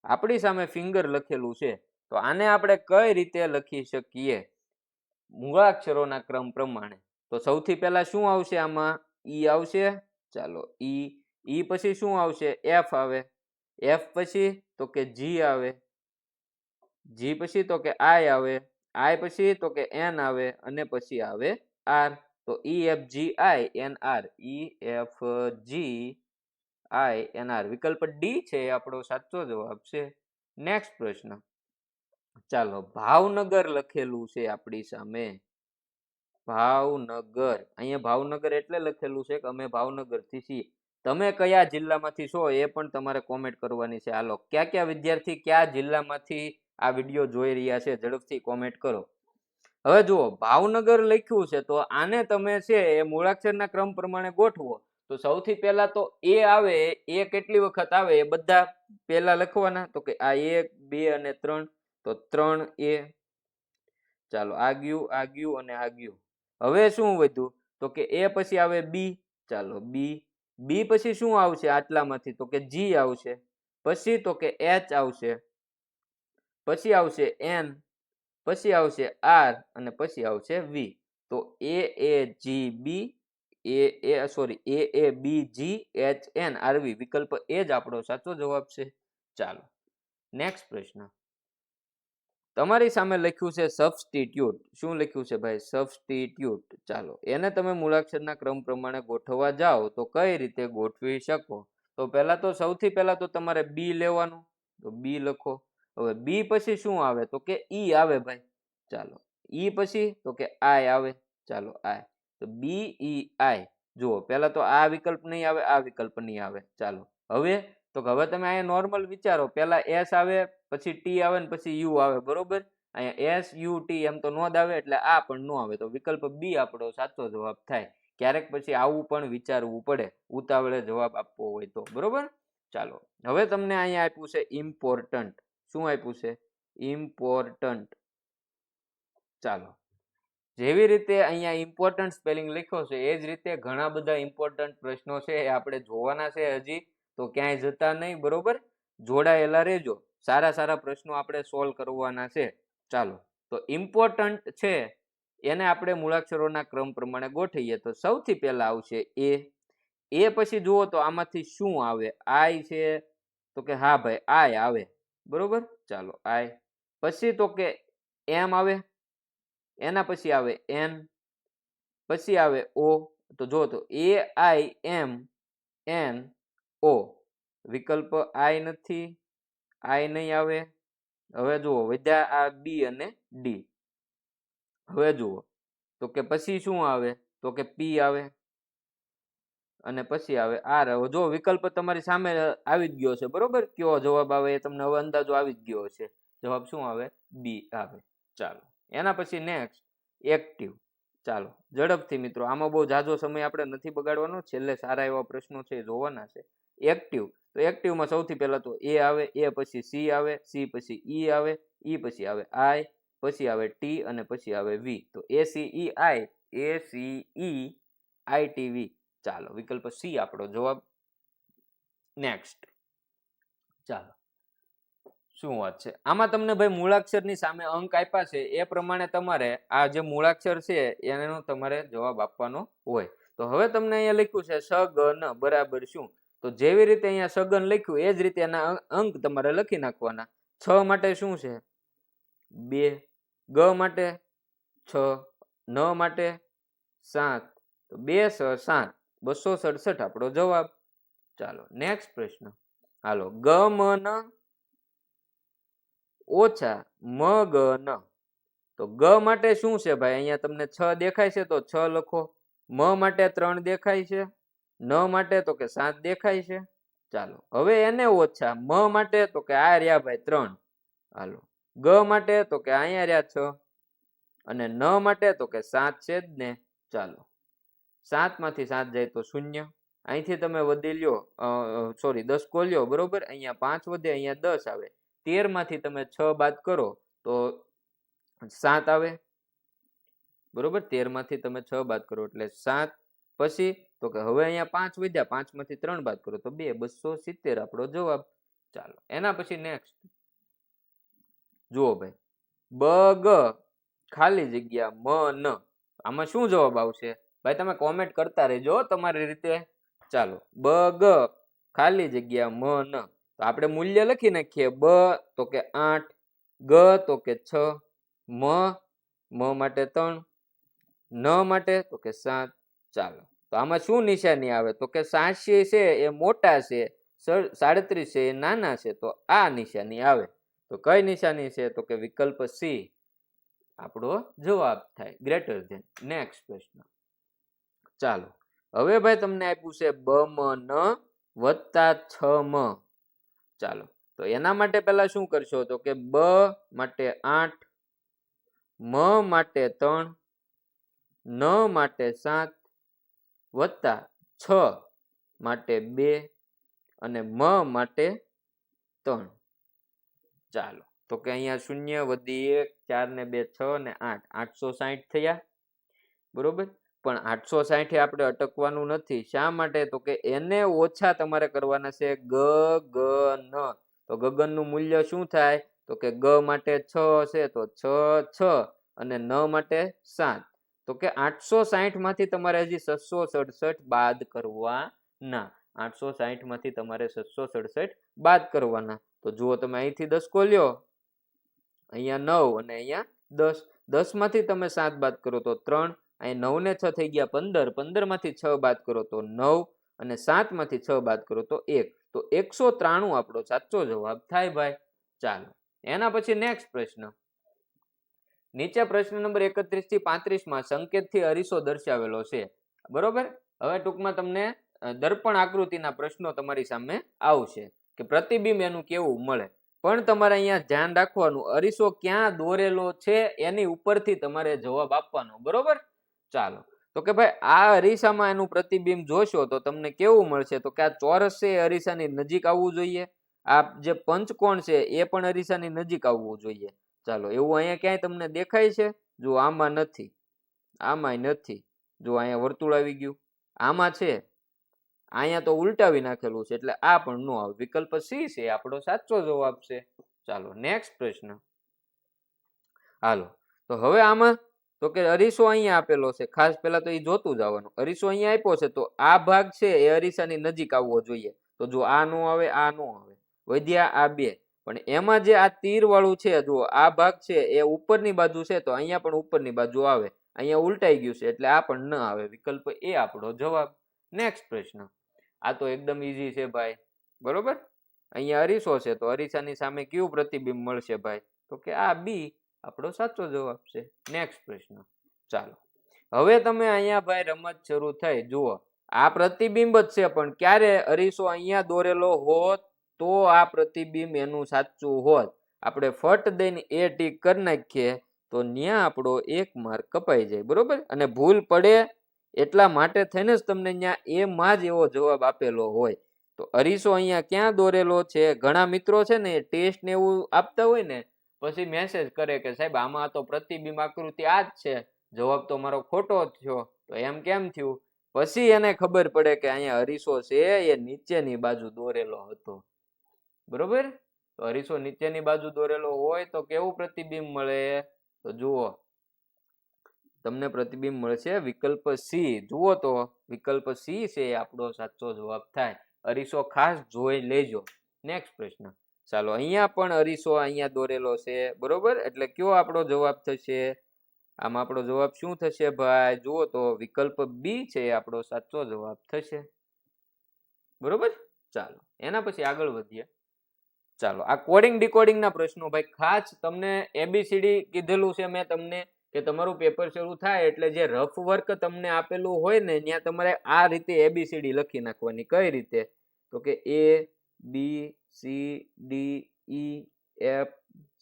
આપણી સામે ફિંગર લખેલું છે, તો આને આપણે કઈ રીતે લખી શકીએ, મૂળાક્ષરોના ક્રમ પ્રમાણે. તો સૌથી પહેલા શું આવશે, આમાં ઈ આવશે. ચાલો, ઈ ઈ પછી શું આવશે? એફ આવે. એફ પછી તો કે જી આવે. જી પછી તો કે આઈ આવે. આઈ પછી તો કે એન આવે અને પછી આવે આર. તો E F G I N R. E F G I N R. વિકલ્પ ડી છે આપણો સાચો જવાબ છે. નેક્સ્ટ પ્રશ્ન. ચાલો, ભાવનગર લખેલું છે આપણી સામે. ભાવનગર. અહીંયા ભાવનગર એટલે લખેલું છે કે અમે ભાવનગર થી છીએ. તમે કયા જિલ્લામાંથી છો એ પણ તમારે કોમેન્ટ કરવાની છે. હાલો, કયા કયા વિદ્યાર્થી કયા જિલ્લામાંથી આ વિડીયો જોઈ રહ્યા છે ઝડપથી કોમેન્ટ કરો. હવે જુઓ, ભાવનગર લખ્યું છે તો આને તમે છે એ મૂળાક્ષરના ક્રમ પ્રમાણે ગોઠવો. તો સૌથી પહેલા તો એ આવે, એ કેટલી વખત આવે એ બધા પહેલા લખવાના. તો કે આ 1 2 અને 3, તો 3 એ. ચાલો, આ ગયું અને આ ગયું. હવે શું વધ્યું? તો કે એ પછી આવે બી. ચાલો, બી. બી પછી શું આવશે આટલામાંથી? તો કે જી આવશે. પછી તો કે એચ આવશે. પછી આવશે એન. પછી આવશે આર અને પછી આવશે વી. તો એ જી બી એ બી જી એચ એન આર વી. વિકલ્પ એ જ આપણો સાચો જવાબ છે. ચાલો, નેક્સ્ટ પ્રશ્ન. તમારી સામે લખ્યું છે સબસ્ટિટ્યુટ. શું લખ્યું છે ભાઈ? સબસ્ટિટ્યુટ. ચાલો, એને તમે મૂળાક્ષરના ક્રમ પ્રમાણે ગોઠવવા જાઓ તો કઈ રીતે ગોઠવી શકો? તો પહેલા તો સૌથી પહેલા તો તમારે બી લેવાનું. તો બી લખો. હવે બી પછી શું આવે? તો કે ઈ આવે ભાઈ. ચાલો, ઈ પછી તો કે આઈ આવે. ચાલો, આઈ. તો બી ઈ આઈ. જુઓ, પહેલા તો આ વિકલ્પ નહીં આવે, આ વિકલ્પ નહીં આવે. ચાલો, હવે તો હવે તમે અહીંયા નોર્મલ વિચારો. પહેલા એસ આવે, પછી ટી આવે ને પછી યુ આવે. બરોબર? અહીંયા એસ યુ ટી એમ તો નો જ આવે, એટલે આ પણ નો આવે. તો વિકલ્પ બી આપણો સાચો જવાબ થાય. ક્યારેક પછી આવું પણ વિચારવું પડે ઉતાવળે જવાબ આપવો હોય તો. બરોબર? ચાલો, હવે તમને અહીંયા આપ્યું છે ઇમ્પોર્ટન્ટ. શું આપ્યું છે? ઇમ્પોર્ટન્ટ. ચાલો, જેવી રીતે અહીંયા ઇમ્પોર્ટન્ટ સ્પેલિંગ લખ્યો છે એ જ રીતે ઘણા બધા ઇમ્પોર્ટન્ટ પ્રશ્નો છે એ આપણે જોવાના છે હજી. તો ક્યાંય જતા નહીં. બરોબર? જોડાયેલા રહેજો. સારા સારા પ્રશ્નો આપણે સોલ્વ કરવાના છે. ચાલો, તો ઇમ્પોર્ટન્ટ છે એને આપણે મૂળાક્ષરોના ક્રમ પ્રમાણે ગોઠવીએ તો સૌથી પહેલા આવશે એ. એ પછી જુઓ તો આમાંથી શું આવે? આઈ છે. તો કે હા ભાઈ, આઈ આવે. બરોબર? ચાલો, આઈ. પછી તો કે એમ આવે. એના પછી આવે એન. પછી આવે ઓ. તો જો તો એ આઈ એમ એન ઓ. વિકલ્પ આઈ નથી, આઈ નહીં આવે. હવે જુઓ, વધ્યા આ બી અને ડી. હવે જુઓ તો કે પછી શું આવે? તો કે પી આવે અને પછી આવે આર. હવે જો વિકલ્પ તમારી સામે આવી જ ગયો છે. બરોબર? કયો જવાબ આવે એ તમને હવે અંદાજો આવી જ ગયો છે. જવાબ શું આવે? બી આવે. ચાલો, એના પછી નેક્સ્ટ એક્ટિવ. ચાલો, ઝડપથી મિત્રો, આમાં બહુ જાજો સમય આપણે નથી બગાડવાનો. છેલ્લે સારા એવા પ્રશ્નો છે જોવાના છે. એક્ટિવ. તો એક્ટિવમાં સૌથી પહેલા તો એ આવે. એ પછી સી આવે. સી પછી ઈ આવે. ઈ પછી આવે આઈ. પછી આવે ટી અને પછી આવે વી. તો ACEI ACEITV. ચાલો, વિકલ્પ સી આપણો જવાબ. નેક્સ્ટ. ચાલો, શું વાત છે આમાં? તમને ભાઈ મૂળાક્ષરની સામે અંક આપ્યા છે એ પ્રમાણે તમારે આ જે મૂળાક્ષર છે એનો તમારે જવાબ આપવાનો હોય. તો હવે તમને અહીંયા લખ્યું છે સગન બરાબર શું? તો જેવી રીતે અહીંયા સગન લખ્યું એ જ રીતે એના અંક તમારે લખી નાખવાના. 6 માટે શું છે? 2. ગ માટે 6. ન માટે 7. તો 2 6 7 267 આપણો જવાબ. ચાલો, નેક્સ્ટ પ્રશ્ન. હાલો, ગમન ઓછા મગન. તો ગ માટે શું છે ભાઈ? અહીંયા તમને 6 દેખાય છે તો 6 લખો. મ માટે 3 દેખાય છે. ન માટે તો કે 7 દેખાય છે. ચાલો, હવે એને ઓછા મ માટે તો કે આ રહ્યા ભાઈ 3. હાલો, ગ માટે તો કે અહીંયા રહ્યા 6 અને ન માટે તો કે 7 છે જ ને. ચાલો, 7 માંથી 7 જાય તો 0. અહીંથી તમે વધી લ્યો, સોરી 10 ખોલ્યો. બરોબર? અહીંયા 5 વધે, અહીંયા 10 આવે. 13 માંથી તમે 6 બાદ કરો તો 7 આવે. બરોબર? 13 માંથી તમે 6 બાદ કરો એટલે 7. પછી તો કે હવે અહીંયા 5 વધ્યા, 5 માંથી 3 બાદ કરો તો 2 270 આપણો જવાબ. ચાલો, એના પછી નેક્સ્ટ જુઓ ભાઈ, બગ ખાલી જગ્યા મન. આમાં શું જવાબ આવશે ભાઈ? તમે કોમેન્ટ કરતા રહેજો તમારી રીતે. ચાલો બ ગ ખાલી જગ્યા મ ન, તો આપણે મૂલ્ય લખી નાખીએ. બ તો કે 8, ગ તો કે 6, મ માટે 3, ન માટે તો કે 7. ચાલો તો આમાં શું નિશાની આવે? તો કે 87 છે એ મોટા છે, 37 છે એ નાના છે, તો આ નિશાની આવે. તો કઈ નિશાની છે? તો કે વિકલ્પ સી આપણો જવાબ થાય, ગ્રેટર ધેન. નેક્સ્ટ પ્રશ્ન. ચાલો હવે ભાઈ તમને આપ્યું છે બ મ ન વત્તા 6 મ. ચાલો તો એના માટે પહેલા શું કરશો? તો કે બ માટે 8, મ માટે 3, ન માટે 7 વત્તા 6 માટે 2 અને મ માટે 3. ચાલો તો કે અહીંયા 0 વધી 1, 4 ને 2 6 ને 8, 860 થયા. બરોબર, પણ 860 આપણે અટકવાનું નથી. શા માટે? તો કે એને ઓછા તમારે કરવાના છે ગ ગ ન. તો ગગનનું મૂલ્ય શું થાય? તો કે ગ માટે 6 છે તો 6 6 અને ન માટે 7. તો કે 860 માંથી તમારે હજી 667 બાદ કરવાના. 860 માંથી તમારે 667 બાદ કરવાના. તો જુઓ તમે અહીંથી 10 લ્યો, અહીંયા 9 અને અહીંયા 10. 10 માંથી તમે 7 બાદ કરો તો 3, અહીં 9 ને 6 થઈ ગયા 15, 15 માંથી 6 બાદ કરો તો 9 અને 7 માંથી 6 બાદ કરો તો 1. તો 193 આપણો સાચો જવાબ થાય ભાઈ. ચાલો એના પછી નેક્સ્ટ પ્રશ્ન. નીચે પ્રશ્ન નંબર 31 થી 35 માં સંકેતથી અરીસો દર્શાવેલો છે. બરોબર, હવે ટૂંકમાં તમને દર્પણ આકૃતિના પ્રશ્નો તમારી સામે આવશે કે પ્રતિબિંબ એનું કેવું મળે. પણ તમારે અહીંયા ધ્યાન રાખવાનું, અરીસો ક્યાં દોરેલો છે એની ઉપરથી તમારે જવાબ આપવાનો. બરોબર, ચાલો તો કે ભાઈ આ અરીસામાં એનું પ્રતિબિંબ જોશો તો તમને કેવું મળશે? તો કે આ ચોરસ છે એ અરીસાની નજીક આવવું જોઈએ, આ જે પંચકોણ છે એ પણ અરીસાની નજીક આવવું જોઈએ. ચાલો એવું અહીંયા ક્યાંય તમને દેખાય છે? જો આમાં નથી, આમાંય નથી. જો અહીંયા વર્તુળ આવી ગયું, આમાં છે, અહીંયા તો ઉલટાવી નાખેલું છે એટલે આ પણ નો આવે. વિકલ્પ સી છે આપણો સાચો જવાબ છે. ચાલો નેક્સ્ટ પ્રશ્ન. હાલો તો હવે આમાં તો કે અરીસો અહીંયા આપેલો છે, ખાસ પહેલા તો એ જોતું જવાનું. અરીસો અહીંયા આપ્યો છે તો આ ભાગ છે એ અરીસાની નજીક આવવો જોઈએ. તો જો આ નો આવે, આ નો આવે, વધ્યા આ 2. પણ એમાં જે આ તીર વાળું છે, જો આ ભાગ છે એ ઉપરની બાજુ છે તો અહીંયા પણ ઉપરની બાજુ આવે. અહીંયા ઉલટાઈ ગયું છે એટલે આ પણ ન આવે. વિકલ્પ એ આપણો જવાબ. નેક્સ્ટ પ્રશ્ન. આ તો એકદમ ઈઝી છે ભાઈ. બરોબર, અહીંયા અરીસો છે તો અરીસાની સામે કયું પ્રતિબિંબ મળશે ભાઈ? તો કે આ બી આપણો સાચો જવાબ છે. નેક્સ્ટ પ્રશ્ન. ચાલો હવે તમે અહીંયા ભાઈ રમત શરૂ થઈ. જુઓ આ પ્રતિબિંબ જ છે, પણ ક્યારે અરીસો અહીંયા દોરેલો હોત તો આ પ્રતિબિંબ એનું સાચું હોત. આપણે ફટ દઈને એ ટીક કરી નાખીએ તો ન્યા આપણો 1 માર્ક કપાઈ જાય. બરોબર, અને ભૂલ પડે એટલા માટે થઈને જ તમને ન્યા એમાં જ એવો જવાબ આપેલો હોય. તો અરીસો અહીંયા ક્યાં દોરેલો છે? ઘણા મિત્રો છે ને ટેસ્ટ ને એવું આપતા હોય ને પછી મેસેજ કરે કે સાહેબ આમાં તો પ્રતિબિંબ આકૃતિ આ જ છે, જવાબ તો મારો ખોટો થયો. તો એમ કેમ થયું? પછી એને ખબર પડે કે અહીંયા અરીસો છે એ નીચેની બાજુ દોરેલો હતો. બરોબર, તો અરીસો નીચેની બાજુ દોરેલો હોય તો કેવું પ્રતિબિંબ મળે? તો જુઓ તમને પ્રતિબિંબ મળશે વિકલ્પ સી. જુઓ તો વિકલ્પ સી છે આપણો સાચો જવાબ થાય. અરીસો ખાસ જોઈ લેજો. નેક્સ્ટ પ્રશ્ન. ચાલો અહીંયા પણ અરીસો અહીંયા દોરેલો છે. બરોબર, એટલે કયો આપણો જવાબ થશે? આમાં આપણો જવાબ શું થશે ભાઈ? જુઓ તો વિકલ્પ બી છે આપણો સાચો જવાબ થશે. બરોબર, ચાલો એના પછી આગળ વધીએ. ચાલો આ કોડિંગ ડીકોડિંગ ના પ્રશ્નો ભાઈ ખાસ તમને એબીસીડી કીધેલું છે મેં તમને કે તમારું પેપર શરૂ થાય એટલે જે રફ વર્ક તમને આપેલું હોય ને ત્યાં તમારે આ રીતે એબીસીડી લખી નાખવાની. કઈ રીતે? તો કે A B C D E F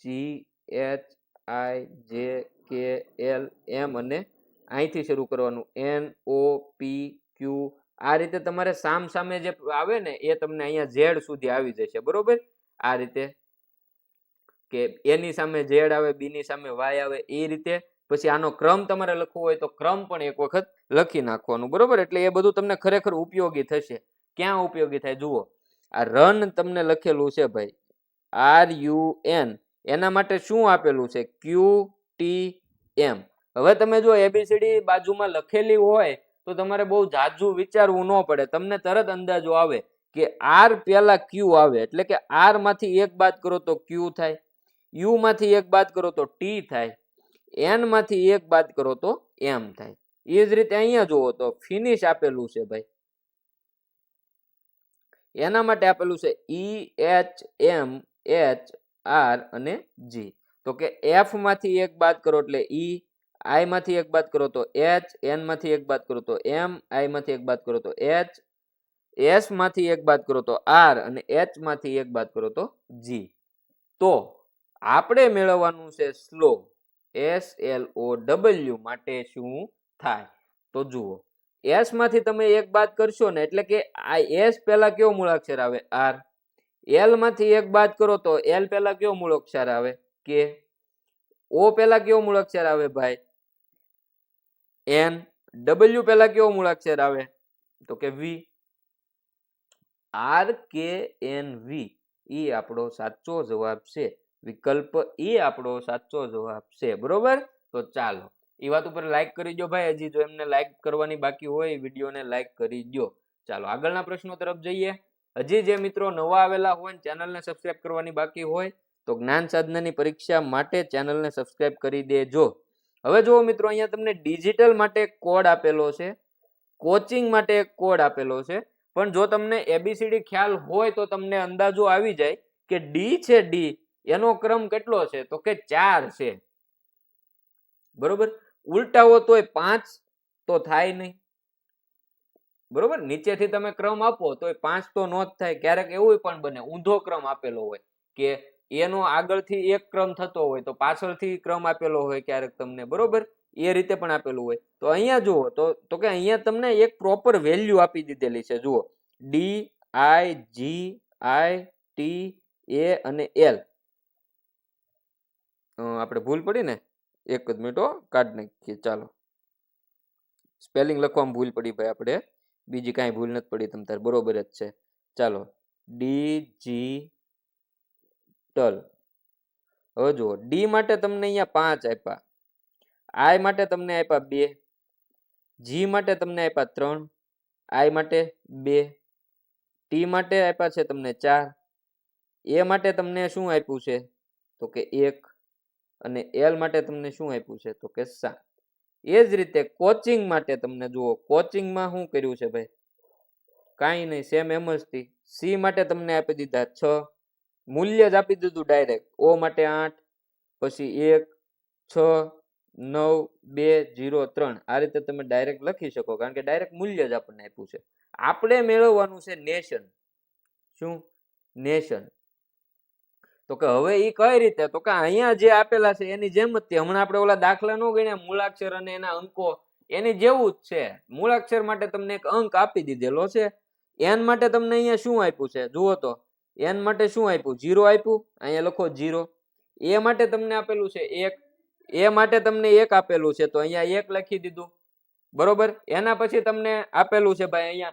G H I J K L M અને અહીંથી શરૂ કરવાનું N O P Q. આ રીતે તમારે સામ સામે જે આવે ને એ તમને અહીંયા Z સુધી આવી જશે. બરોબર, આ રીતે કે A ની સામે Z આવે, B ની સામે Y આવે, એ રીતે. પછી આનો ક્રમ તમારે લખવો હોય તો ક્રમ પણ એક વખત લખી નાખવાનું. બરોબર, એટલે એ બધું તમને ખરેખર ઉપયોગી થશે. ક્યાં ઉપયોગી થાય? જુઓ આ રન તમને લખેલું છે ભાઈ, RUN, એના માટે શું આપેલું છે? QTM. હવે તમે જો એબીસીડી બાજુમાં લખેલી હોય તો તમારે બહુ ઝાઝું વિચારવું ન પડે, તમને તરત અંદાજો આવે કે આર પહેલા ક્યુ આવે, એટલે કે આર માંથી એક બાદ કરો તો ક્યુ થાય, યુ માંથી એક બાદ કરો તો ટી થાય, એન માંથી એક બાદ કરો તો એમ થાય. એ જ રીતે અહીંયા જુઓ તો ફિનિશ આપેલું છે ભાઈ, એના માટે આપેલું છે E H M H R અને જી. તો કે એફ માંથી એક બાદ કરો એટલે ઈ, આઈ માંથી એક બાદ કરો તો એચ, એન માંથી એક બાદ કરો તો એમ, આઈ માંથી એક બાદ કરો તો એચ, એસ માંથી એક બાદ કરો તો આર અને એચ માંથી એક બાદ કરો તો જી. તો આપણે મેળવવાનું છે સ્લોપ, SLOW માટે શું થાય? તો જુઓ, એસ માંથી તમે એક બાદ કરશો ને એટલે કે આ એસ પહેલા કેવો મૂળાક્ષર આવે? આર. એલ માંથી એક બાદ કરો તો એલ પહેલા કેવો મૂળાક્ષર આવે? કે. ઓ પહેલા કેવો મૂળાક્ષર આવે ભાઈ? એન. ડબલ્યુ પહેલા કેવો મૂળાક્ષર આવે? તો કે વી. આર કે એન વી એ આપણો સાચો જવાબ છે. વિકલ્પ એ આપણો સાચો જવાબ છે. બરોબર? તો ચાલો એ વાત ઉપર લાઈક કરી દો ભાઈ. હજી જો એમને લાઈક કરવાની બાકી હોય વિડીયોને લાઈક કરી દો. ચાલો આગળના પ્રશ્નો તરફ જઈએ. હજી જે મિત્રો નવા આવેલા હોય ચેનલને સબસ્ક્રાઇબ કરવાની બાકી હોય તો જ્ઞાન સાધનાની પરીક્ષા માટે ચેનલને સબસ્ક્રાઇબ કરી દેજો. હવે જુઓ મિત્રો, અહીંયા તમને ડિજિટલ માટે કોડ આપેલો છે, કોચિંગ માટે કોડ આપેલો છે. પણ જો તમને એબીસીડી ખ્યાલ હોય તો તમને અંદાજો આવી જાય કે ડી છે, ડી એનો ક્રમ કેટલો છે? તો કે 4 છે. બરોબર? ઉલટાવો તોય 5 તો થાય નહીં. બરોબર? નીચેથી તમે ક્રમ આપો તોય 5 તો નો જ થાય. ક્યારેક એવું પણ બને ઊંધો ક્રમ આપેલો હોય કે એનો આગળથી એક ક્રમ થતો હોય તો પાછળથી ક્રમ આપેલો હોય ક્યારેક તમને. બરોબર? એ રીતે પણ આપેલું હોય. તો અહીંયા જુઓ તો કે અહીંયા તમને એક પ્રોપર વેલ્યુ આપી દીધેલી છે. જુઓ, ડી, આઈ, જી, આઈ, ટી, એ અને એલ. આપણે ભૂલ પડી ને, એક જ મિનિટ કાઢ નાખીએ. ચાલો, સ્પેલિંગ લખવામાં ભૂલ પડી ભાઈ, આપણે બીજી કાંઈ ભૂલ નથી પડી, તમ તાર બરોબર જ છે. ચાલો, ડિજિટલ. હવે જુઓ, ડી માટે તમને અહીંયા 5 આપ્યા, આઈ માટે તમને આપ્યા 2, જી માટે તમને આપ્યા 3, આઈ માટે 2, ટી માટે આપ્યા છે તમને 4, એ માટે તમને શું આપ્યું છે? તો કે 1 અને એલ માટે તમને શું આપ્યું છે? તો કે 7. એ જ રીતે કોચિંગ માટે તમને જુઓ, કોચિંગમાં શું કર્યું છે ભાઈ? કાંઈ નહીં, સેમ એમ જ થી. સી માટે તમને આપી દીધા 6, મૂલ્ય જ આપી દીધું ડાયરેક્ટ. ઓ માટે 8, પછી 1, 6, 9, 2, 0, 3. આ રીતે તમે ડાયરેક્ટ લખી શકો, કારણ કે ડાયરેક્ટ મૂલ્ય જ આપણને આપ્યું છે. આપણે મેળવવાનું છે નેશન. શું? નેશન. તો કે હવે એ કઈ રીતે? તો કે અહીંયા જે આપેલા છે એની જેમ જ તે. હમણાં આપણે ઓલા દાખલા નો ગણ્યા મૂળાક્ષર અને એના અંકો, એની જેવું જ છે. મૂળાક્ષર માટે તમને એક અંક આપી દીધેલો છે. એન માટે તમને અહીંયા શું આપ્યું છે? જુઓ તો, એન માટે શું આપ્યું? 0 આપ્યું. અહીંયા લખો 0. એ માટે તમને આપેલું છે 1. એ માટે તમને 1 આપેલું છે તો અહીંયા 1 લખી દીધું. બરોબર? એના પછી તમને આપેલું છે ભાઈ,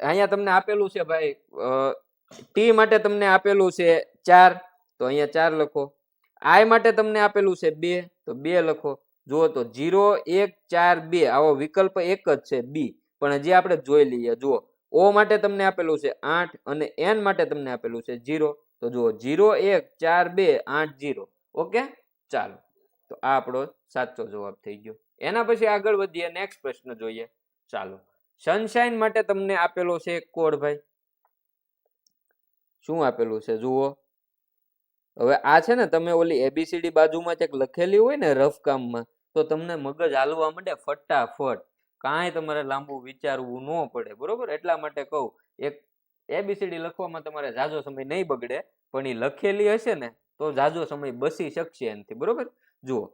અહીંયા તમને આપેલું છે ભાઈ ટી માટે તમને આપેલું છે 4 તો અહીંયા 4 લખો. આઈ માટે તમને આપેલું છે 2 તો 2 લખો. જુઓ તો 0, 1, 4, 2 આવો વિકલ્પ એક જ છે, બી. પણ હજી આપણે જોઈ લઈએ. જુઓ, ઓ માટે તમને આપેલું છે 8 અને એન માટે તમને આપેલું છે 0. તો જુઓ, 0, 1, 4, 2, 8, 0. ઓકે, ચાલો, તો આ આપણો સાચો જવાબ થઈ ગયો. એના પછી આગળ વધીએ, નેક્સ્ટ પ્રશ્ન જોઈએ. ચાલો, સનશાઇન માટે તમને આપેલો છે કોડ ભાઈ. શું આપેલું છે? જુઓ, હવે આ છે ને, તમે ઓલી એબીસીડી બાજુમાં ચેક લખેલી હોય ને રફ કામમાં, તો તમને મગજ હાલવા માંડે ફટાફટ. કાંઈ તમારે લાંબુ વિચારવું ન પડે. બરોબર? એટલા માટે કહું, એક એબીસીડી લખવામાં તમારે ઝાઝો સમય નહીં બગડે, પણ એ લખેલી હશે ને તો ઝાઝો સમય બસી શકશે એનાથી. બરોબર? જુઓ,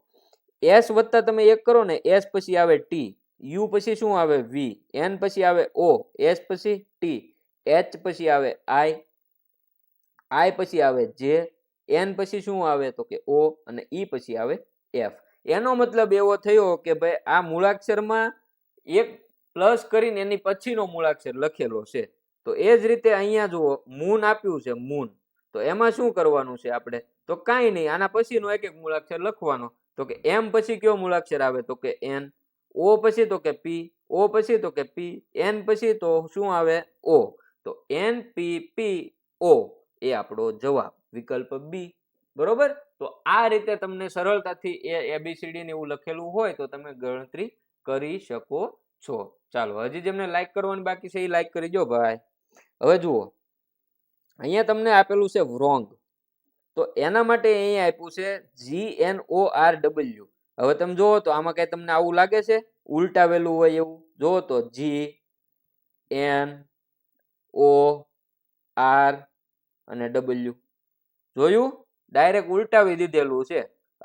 એસ વત્તા તમે 1 કરો ને, એસ પછી આવે ટી, યુ પછી શું આવે? વી, એન પછી આવે ઓ, એસ પછી ટી, એચ પછી આવે આઈ, આઈ પછી આવે જે, એન પછી શું આવે? તો કે ઓ, અને ઈ પછી આવે એફ. એનો મતલબ એવો થયો કે ભાઈ આ મૂળાક્ષરમાં એક પ્લસ કરીને એની પછીનો મૂળાક્ષર લખેલો છે. તો એ જ રીતે અહીંયા જુઓ, મૂન આપ્યું છે, મૂન. તો એમાં શું કરવાનું છે આપણે? તો કાંઈ નહીં, આના પછીનો એક એક મૂળાક્ષર લખવાનો. તો કે એમ પછી કયો મૂળાક્ષર આવે? તો કે એન. ઓ પછી તો કે પી, ઓ પછી તો કે પી, એન પછી તો શું આવે ઓ, તો એન પી પી ઓ એ આપણો જવાબ વિકલ્પ બી. બરોબર, તો આ રીતે તમને સરળતાથી એબીસીડી ને એવું લખેલું હોય તો તમે ગણતરી કરી શકો છો. ચાલો, હજી જેમને લાઈક કરવાની બાકી છે એ લાઈક કરી દો ભાઈ. હવે જુઓ, અહીંયા તમને આપેલું છે wrong, તો એના માટે અહીંયા આપ્યું છે GNORW. હવે તમે જોવો તો આમાં કઈ તમને આવું લાગે છે ઉલટાવેલું હોય એવું? જોવો તો GNOR અને W, જોયું? ડાયરેક્ટ ઉલટાવી દીધેલું છે.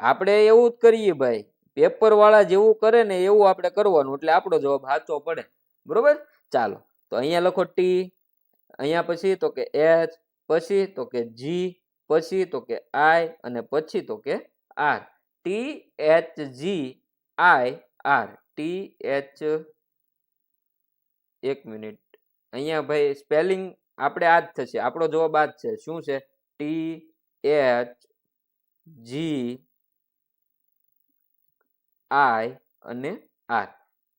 આપણે એવું જ કરીએ ભાઈ, પેપર વાળા જેવું કરે ને એવું આપણે કરવાનું, એટલે આપણો જવાબ સાચો પડે. બરોબર, ચાલો તો અહીંયા લખો ટી, અહીંયા પછી તો કે એચ, પછી તો કે જી, પછી તો કે આઈ અને પછી તો કે R. T H G I R, T H, એક મિનિટ, અહીંયા ભાઈ સ્પેલિંગ આપણે આ જ થશે, આપણો જવાબ આ જ છે. શું છે? ટી એચ જી આઈ અને આર,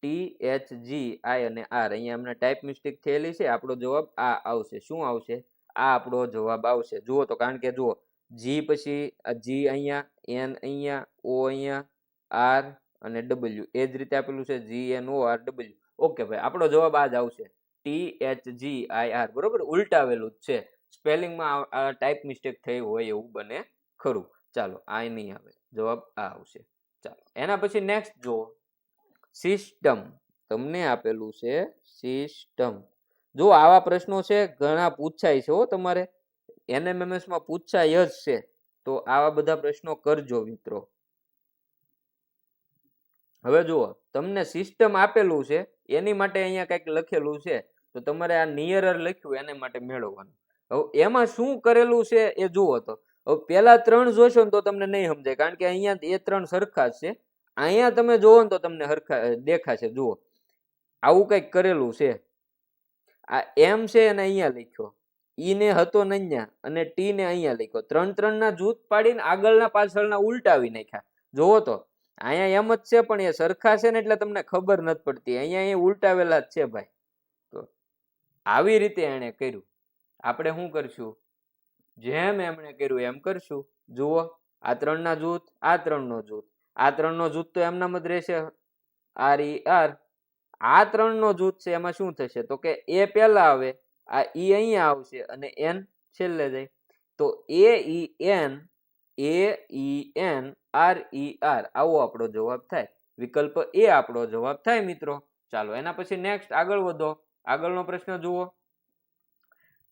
ટી એચ જી આઈ અને આર. અહીંયા અમને ટાઈપ મિસ્ટેક થયેલી છે, આપણો જવાબ આ આવશે. શું આવશે? આ આપણો જવાબ આવશે. જુઓ તો, કારણ કે જુઓ જી પછી જી અહીંયા, એન અહીંયા, ઓ અહીંયા, આર અને ડબલ્યુ એ જ રીતે આપેલું છે GNORW. ઓકે ભાઈ, આપણો જવાબ આ જ આવશે, THGIR. બરોબર, ઉલટાવેલું જ છે, સ્પેલિંગમાં ટાઈપ મિસ્ટેક થઈ હોય એવું બને ખરું. ચાલો, આ નહીં આવે, જવાબ આ આવશે. ચાલો, એના પછી નેક્સ્ટ જો સિસ્ટમ, તમને આપેલું છે સિસ્ટમ. જો આવા પ્રશ્નો છે ઘણા પૂછાય છે હો, તમારે NMMS માં પૂછાય જ છે, તો આવા બધા પ્રશ્નો કરજો મિત્રો. હવે જુઓ, તમને સિસ્ટમ આપેલું છે, એની માટે અહીંયા કંઈક લખેલું છે, તો તમારે આ નિયરર લખ્યું એને માટે મેળવવાનું. હવે એમાં શું કરેલું છે એ જુઓ તો. હવે પેલા ત્રણ જોશો ને તો તમને નહીં સમજાય, કારણ કે અહીંયા એ ત્રણ સરખા છે. અહીંયા તમે જોવો ને તો તમને સરખા દેખાશે. જુઓ, આવું કંઈક કરેલું છે. આ એમ છે અને અહીંયા લખ્યો, ઈ ને હતો નન્યા અને ટી ને અહીંયા લખ્યો. ત્રણ ત્રણ ના જૂથ પાડીને આગળના પાછળના ઉલટાવી નાખ્યા. જોવો તો અહીંયા એમ જ છે, પણ એ સરખા છે ને એટલે તમને ખબર નથી પડતી. અહીંયા એ ઉલટાવેલા જ છે ભાઈ. તો આવી રીતે એણે કર્યું. આપણે શું કરશું? જેમ એમણે કર્યું એમ કરશું. જુઓ, આ ત્રણ ના જૂથ, આ ત્રણ નો જૂથ, આ ત્રણ નો જૂથ તો એમનામ જ રહેશે, આર ઈ આર. આ ત્રણ નો જૂથ છે, એમાં શું થશે? તો કે એ પેલા આવે, આ ઈ અહીંયા આવશે અને એન છેલ્લે જાય. તો એ E N R E R, આવો આપણો જવાબ થાય. વિકલ્પ એ આપણો જવાબ થાય મિત્રો. ચાલો, એના પછી નેક્સ્ટ આગળ વધો. આગળનો પ્રશ્ન જુઓ.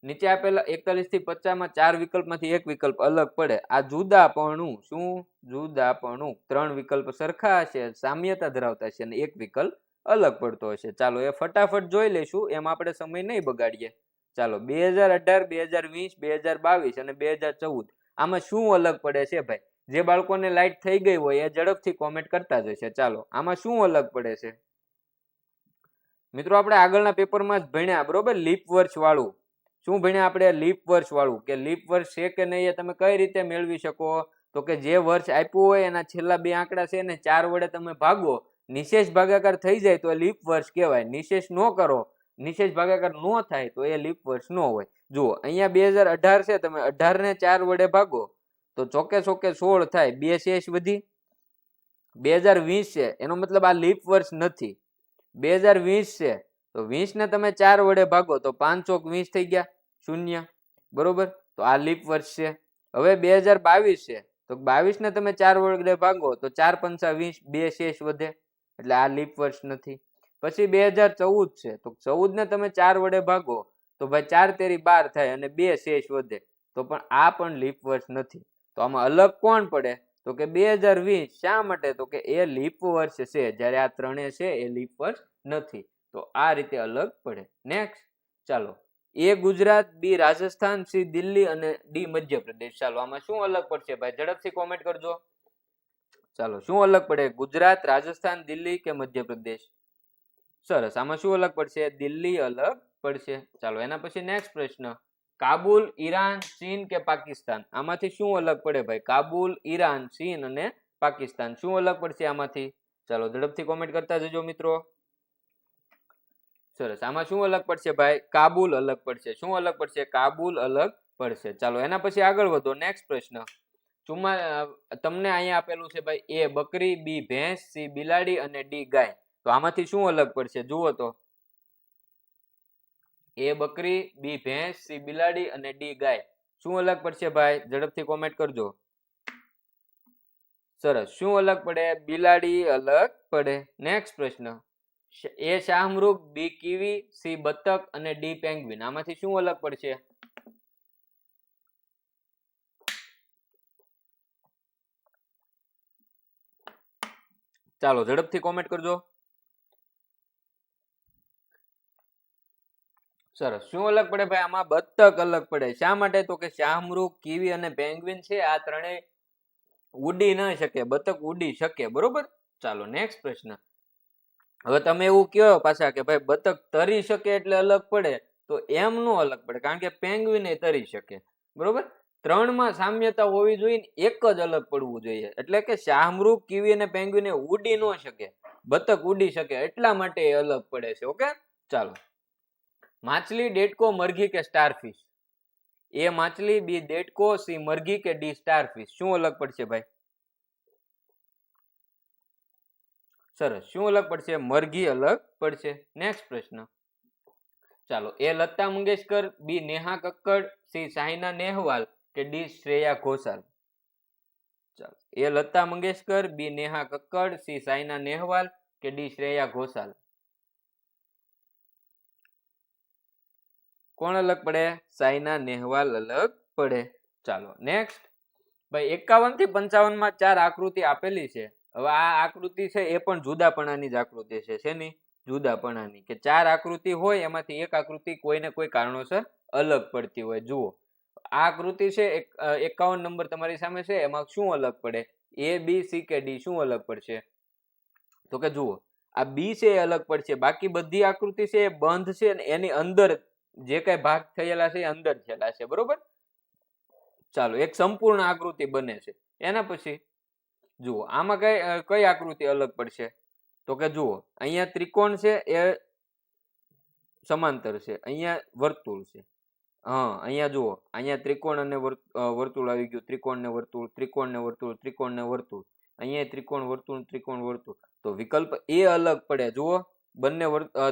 નીચે આપેલા 41 થી 50 માં 4 વિકલ્પમાંથી એક વિકલ્પ અલગ પડે. આ જુદાપણું, શું જુદાપણું? 3 વિકલ્પ સરખા હશે, સામ્યતા ધરાવતા છે અને એક વિકલ્પ અલગ પડતો હશે. ચાલો, એ ફટાફટ જોઈ લેશું, એમ આપણે સમય નહીં બગાડીએ. ચાલો, 2018, 2020, 2022 અને 2014, આમાં શું અલગ પડે છે ભાઈ? જે બાળકોને લાઈટ થઈ ગઈ હોય એ ઝડપથી કોમેન્ટ કરતા જ હશે. ચાલો, આમાં શું અલગ પડે છે મિત્રો? આપણે આગળના પેપરમાં જ ભણ્યા, બરોબર, લીપ વર્ષ વાળું. શું ભણ્યા આપણે? લીપ વર્ષ વાળું, કે લીપ વર્ષ છે કે નહીં એ તમે કઈ રીતે મેળવી શકો? તો કે જે વર્ષ આપ્યું હોય એના છેલ્લા બે આંકડા છે ને 4 વડે તમે ભાગો, નિશેષ ભાગાકાર થઈ જાય તો એ લીપ વર્ષ કહેવાય. નિશેષ ન કરો, નિશેષ ભાગાકાર ન થાય તો એ લીપ વર્ષ ન હોય. જુઓ, અહીંયા 2018 છે, તમે 18 ને 4 વડે ભાગો તો ચોકે ચોકે 16 થાય, બે શેષ વધી. 2020 છે, એનો મતલબ આ લીપ વર્ષ નથી. 2020 છે તો 20 ને તમે 4 વડે ભાગો તો 5 ચોક 20 થઈ ગયા, શૂન્ય. બરોબર, તો આ લીપ વર્ષ છે. હવે 2022 છે તો 22 ને તમે 4 વડે ભાગો તો 4 પંચા 20, બે શેષ વધે, એટલે આ લીપ વર્ષ નથી. પછી 2014 છે તો 14 ને તમે 4 વડે ભાગો તો ભાઈ 4 તેરી 12 થાય અને બે શેષ વધે, તો પણ આ પણ લીપ વર્ષ નથી. તો આમાં અલગ કોણ પડે? તો કે 2020. શા માટે? તો કે એ લીપ વર્ષ છે, જ્યારે આ ત્રણે છે એ લીપ વર્ષ નથી. તો આ રીતે અલગ પડે. નેક્સ્ટ, ચાલો, એ ગુજરાત, બી રાજસ્થાન, સી દિલ્હી અને ડી મધ્યપ્રદેશ. ચાલો, આમાં શું અલગ પડશે ભાઈ? ઝડપથી કોમેન્ટ કરજો. ચાલો, શું અલગ પડે? ગુજરાત, રાજસ્થાન, દિલ્હી કે મધ્યપ્રદેશ? સરસ, આમાં શું અલગ પડશે? દિલ્હી અલગ પડશે. ચાલો, એના પછી નેક્સ્ટ પ્રશ્ન, કાબુલ, ઈરાન, ચીન કે પાકિસ્તાન? આમાંથી શું અલગ પડે ભાઈ? કાબુલ, ઈરાન, ચીન અને પાકિસ્તાન, શું અલગ પડશે આમાંથી? ચાલો ઝડપથી કોમેન્ટ કરતા જજો મિત્રો. સરસ. આમાં શું અલગ પડશે ભાઈ? કાબુલ અલગ પડશે. શું અલગ પડશે? કાબુલ અલગ પડશે. ચાલો એના પછી આગળ વધો. નેક્સ્ટ પ્રશ્ન. તમને અહીંયા આપેલું છે ભાઈ એ બકરી, બી ભેંસ, સી બિલાડી અને ડી ગાય. તો આમાંથી શું અલગ પડશે? જુઓ તો. એ બકરી, બી ભેંસ, સી બિલાડી અને ડી ગાય. શું અલગ પડશે ભાઈ? ઝડપથી કોમેન્ટ કરજો. સરસ. શું અલગ પડે? બિલાડી અલગ પડે. નેક્સ્ટ પ્રશ્ન. એ શાહમૃગ, બી કીવી, સી બતક અને ડી પેંગ્વિન. આમાંથી શું અલગ પડશે? ચાલો ઝડપથી કોમેન્ટ કરજો. સરસ. શું અલગ પડે ભાઈ? આમાં બતક અલગ પડે. શા માટે? તો કે શાહમૃગ, કીવી અને પેંગ્વિન છે આ ત્રણેય ઉડી ન શકે, બતક ઉડી શકે. બરોબર. ચાલો નેક્સ્ટ પ્રશ્ન. હવે તમે એવું કહો પાછા કે ભાઈ બતક તરી શકે એટલે અલગ પડે, તો એમ નો અલગ પડે, કારણ કે પેંગ્વિન તરી શકે. બરોબર. ત્રણમાં સામ્યતા હોવી જોઈએ, એક જ અલગ પડવું જોઈએ. એટલે કે શાહમૃગ, કીવી અને પેંગ્વિન ઉડી ન શકે, બતક ઉડી શકે, એટલા માટે એ અલગ પડે છે. ઓકે. ચાલો. માછલી, ડેટકો, મરઘી કે સ્ટારફિશ. એ માછલી, બી ડેટકો, સી મરઘી કે ડી સ્ટારફિશ. શું અલગ પડશે ભાઈ? સરસ. શું અલગ પડશે? મરઘી અલગ પડશે. નેક્સ્ટ પ્રશ્ન. ચાલો. એ લતા મંગેશકર, બી નેહા કક્કડ, સી સાઇના નેહવાલ કે ડી શ્રેયા ઘોષાલ. ચાલો. એ લતા મંગેશકર, બી નેહા કક્કડ, સી સાઇના નેહવાલ કે ડી શ્રેયા ઘોષાલ. કોણ અલગ પડે? સાઇના નેહવાલ અલગ પડે. ચાલો નેક્સ્ટ. ભાઈ 51 થી 55 માં 4 આકૃતિ આપેલી છે. હવે આ આકૃતિ છે એ પણ જુદાપણાની જ આકૃતિ છે. શેની? જુદાપણાની. કે 4 આકૃતિ હોય એમાંથી એક આકૃતિ કોઈને કોઈ કારણોસર અલગ પડતી હોય. જુઓ આ આકૃતિ છે 51 નંબર તમારી સામે છે. એમાં શું અલગ પડે? એ, બી, સી કે ડી. શું અલગ પડશે? તો કે જુઓ આ બી છે એ અલગ પડશે. બાકી બધી આકૃતિ છે એ બંધ છે ને એની અંદર જે કઈ ભાગ થયેલા છે એ અંદર થયેલા છે. બરોબર. ચાલો એક સંપૂર્ણ આકૃતિ બને છે. એના પછી જુઓ આમાં કઈ આકૃતિ અલગ પડશે? તો કે જુઓ અહીંયા ત્રિકોણ છે એ સમાંતર છે, અહીંયા વર્તુળ છે. હા અહીંયા જુઓ અહીંયા ત્રિકોણ અને વર્તુળ આવી ગયું. ત્રિકોણ ને વર્તુળ, ત્રિકોણ ને વર્તુળ, ત્રિકોણ ને વર્તુળ. અહીંયા ત્રિકોણ, વર્તુળ, ત્રિકોણ, વર્તુળ. તો વિકલ્પ એ અલગ પડે. જુઓ બંને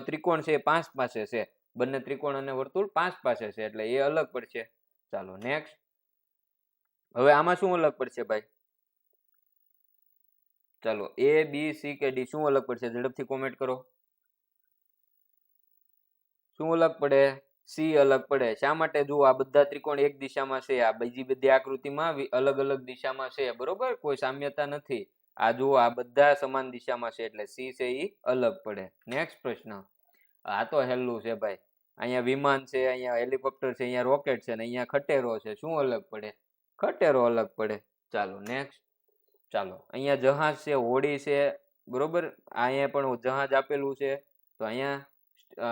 ત્રિકોણ છે એ 5 પાસે છે, બંને ત્રિકોણ અને વર્તુળ 5 પાસે છે, એટલે એ અલગ પડશે. ચાલો નેક્સ્ટ. હવે આમાં શું અલગ પડશે ભાઈ? ચાલો એ, બી, સી કે ડી. શું અલગ પડશે? ઝડપથી કોમેન્ટ કરો. શું અલગ પડે? સી અલગ પડે. શા માટે? જુઓ આ બધા ત્રિકોણ એક દિશામાં છે, આ બીજી બધી આકૃતિમાં અલગ અલગ દિશામાં છે. બરોબર. કોઈ સામ્યતા નથી. આ જુઓ આ બધા સમાન દિશામાં છે, એટલે સી છે એ અલગ પડે. નેક્સ્ટ પ્રશ્ન. આ તો હેલું છે ભાઈ. અહીંયા વિમાન છે, અહીંયા હેલિકોપ્ટર છે, અહીંયા રોકેટ છે ને અહીંયા ખટેરો છે. શું અલગ પડે? ખટેરો અલગ પડે. ચાલો નેક્સ્ટ. ચાલો અહીંયા જહાજ છે, હોડી છે. બરોબર. અહીંયા પણ જહાજ આપેલું છે. તો અહીંયા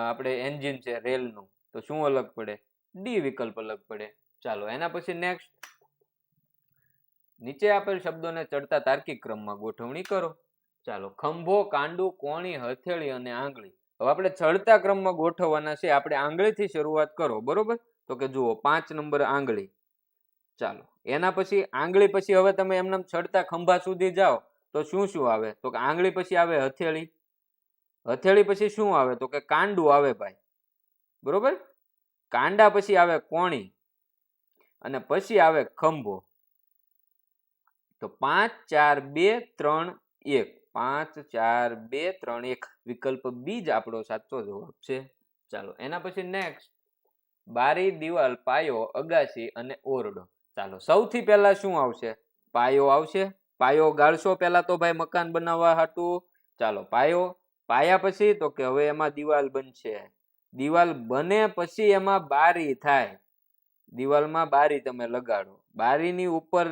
આપણે એન્જિન છે રેલનું. તો શું અલગ પડે? ડી વિકલ્પ અલગ પડે. ચાલો એના પછી નેક્સ્ટ. નીચે આપેલ શબ્દોને ચડતા તાર્કિક ક્રમમાં ગોઠવણી કરો. ચાલો ખંભો, કાંડુ, કોણી, હથેળી અને આંગળી. હવે આપણે ચડતા ક્રમમાં ગોઠવવાના છે. આપણે આંગળીથી શરૂઆત કરો. બરોબર. તો કે જુઓ 5 નંબર આંગળી. ચાલો એના પછી આંગળી પછી હવે તમે એમનામ ચડતા ખંભા સુધી જાઓ તો શું શું આવે? તો કે આંગળી પછી આવે હથેળી. હથેળી પછી શું આવે? તો કે કાંડું આવે ભાઈ. બરોબર. કાંડા પછી આવે કોણી અને પછી આવે ખંભો. તો 5 4 2 3 1. 5 4 2 3 1. વિકલ્પ બી જ આપણો સાચો જવાબ છે. ચાલો એના પછી નેક્સ્ટ. બારી, દિવાલ, પાયો, અગાસી અને ઓરડો. ચાલો સૌથી પહેલા શું આવશે? પાયો આવશે. પાયો ગાળશો પહેલા તો ભાઈ મકાન બનાવવા હાટું. ચાલો પાયો. પાયા પછી તો કે હવે એમાં દિવાલ બનશે. દિવાલ બને પછી એમાં બારી થાય. દિવાલમાં બારી તમે લગાડો. બારીની ઉપર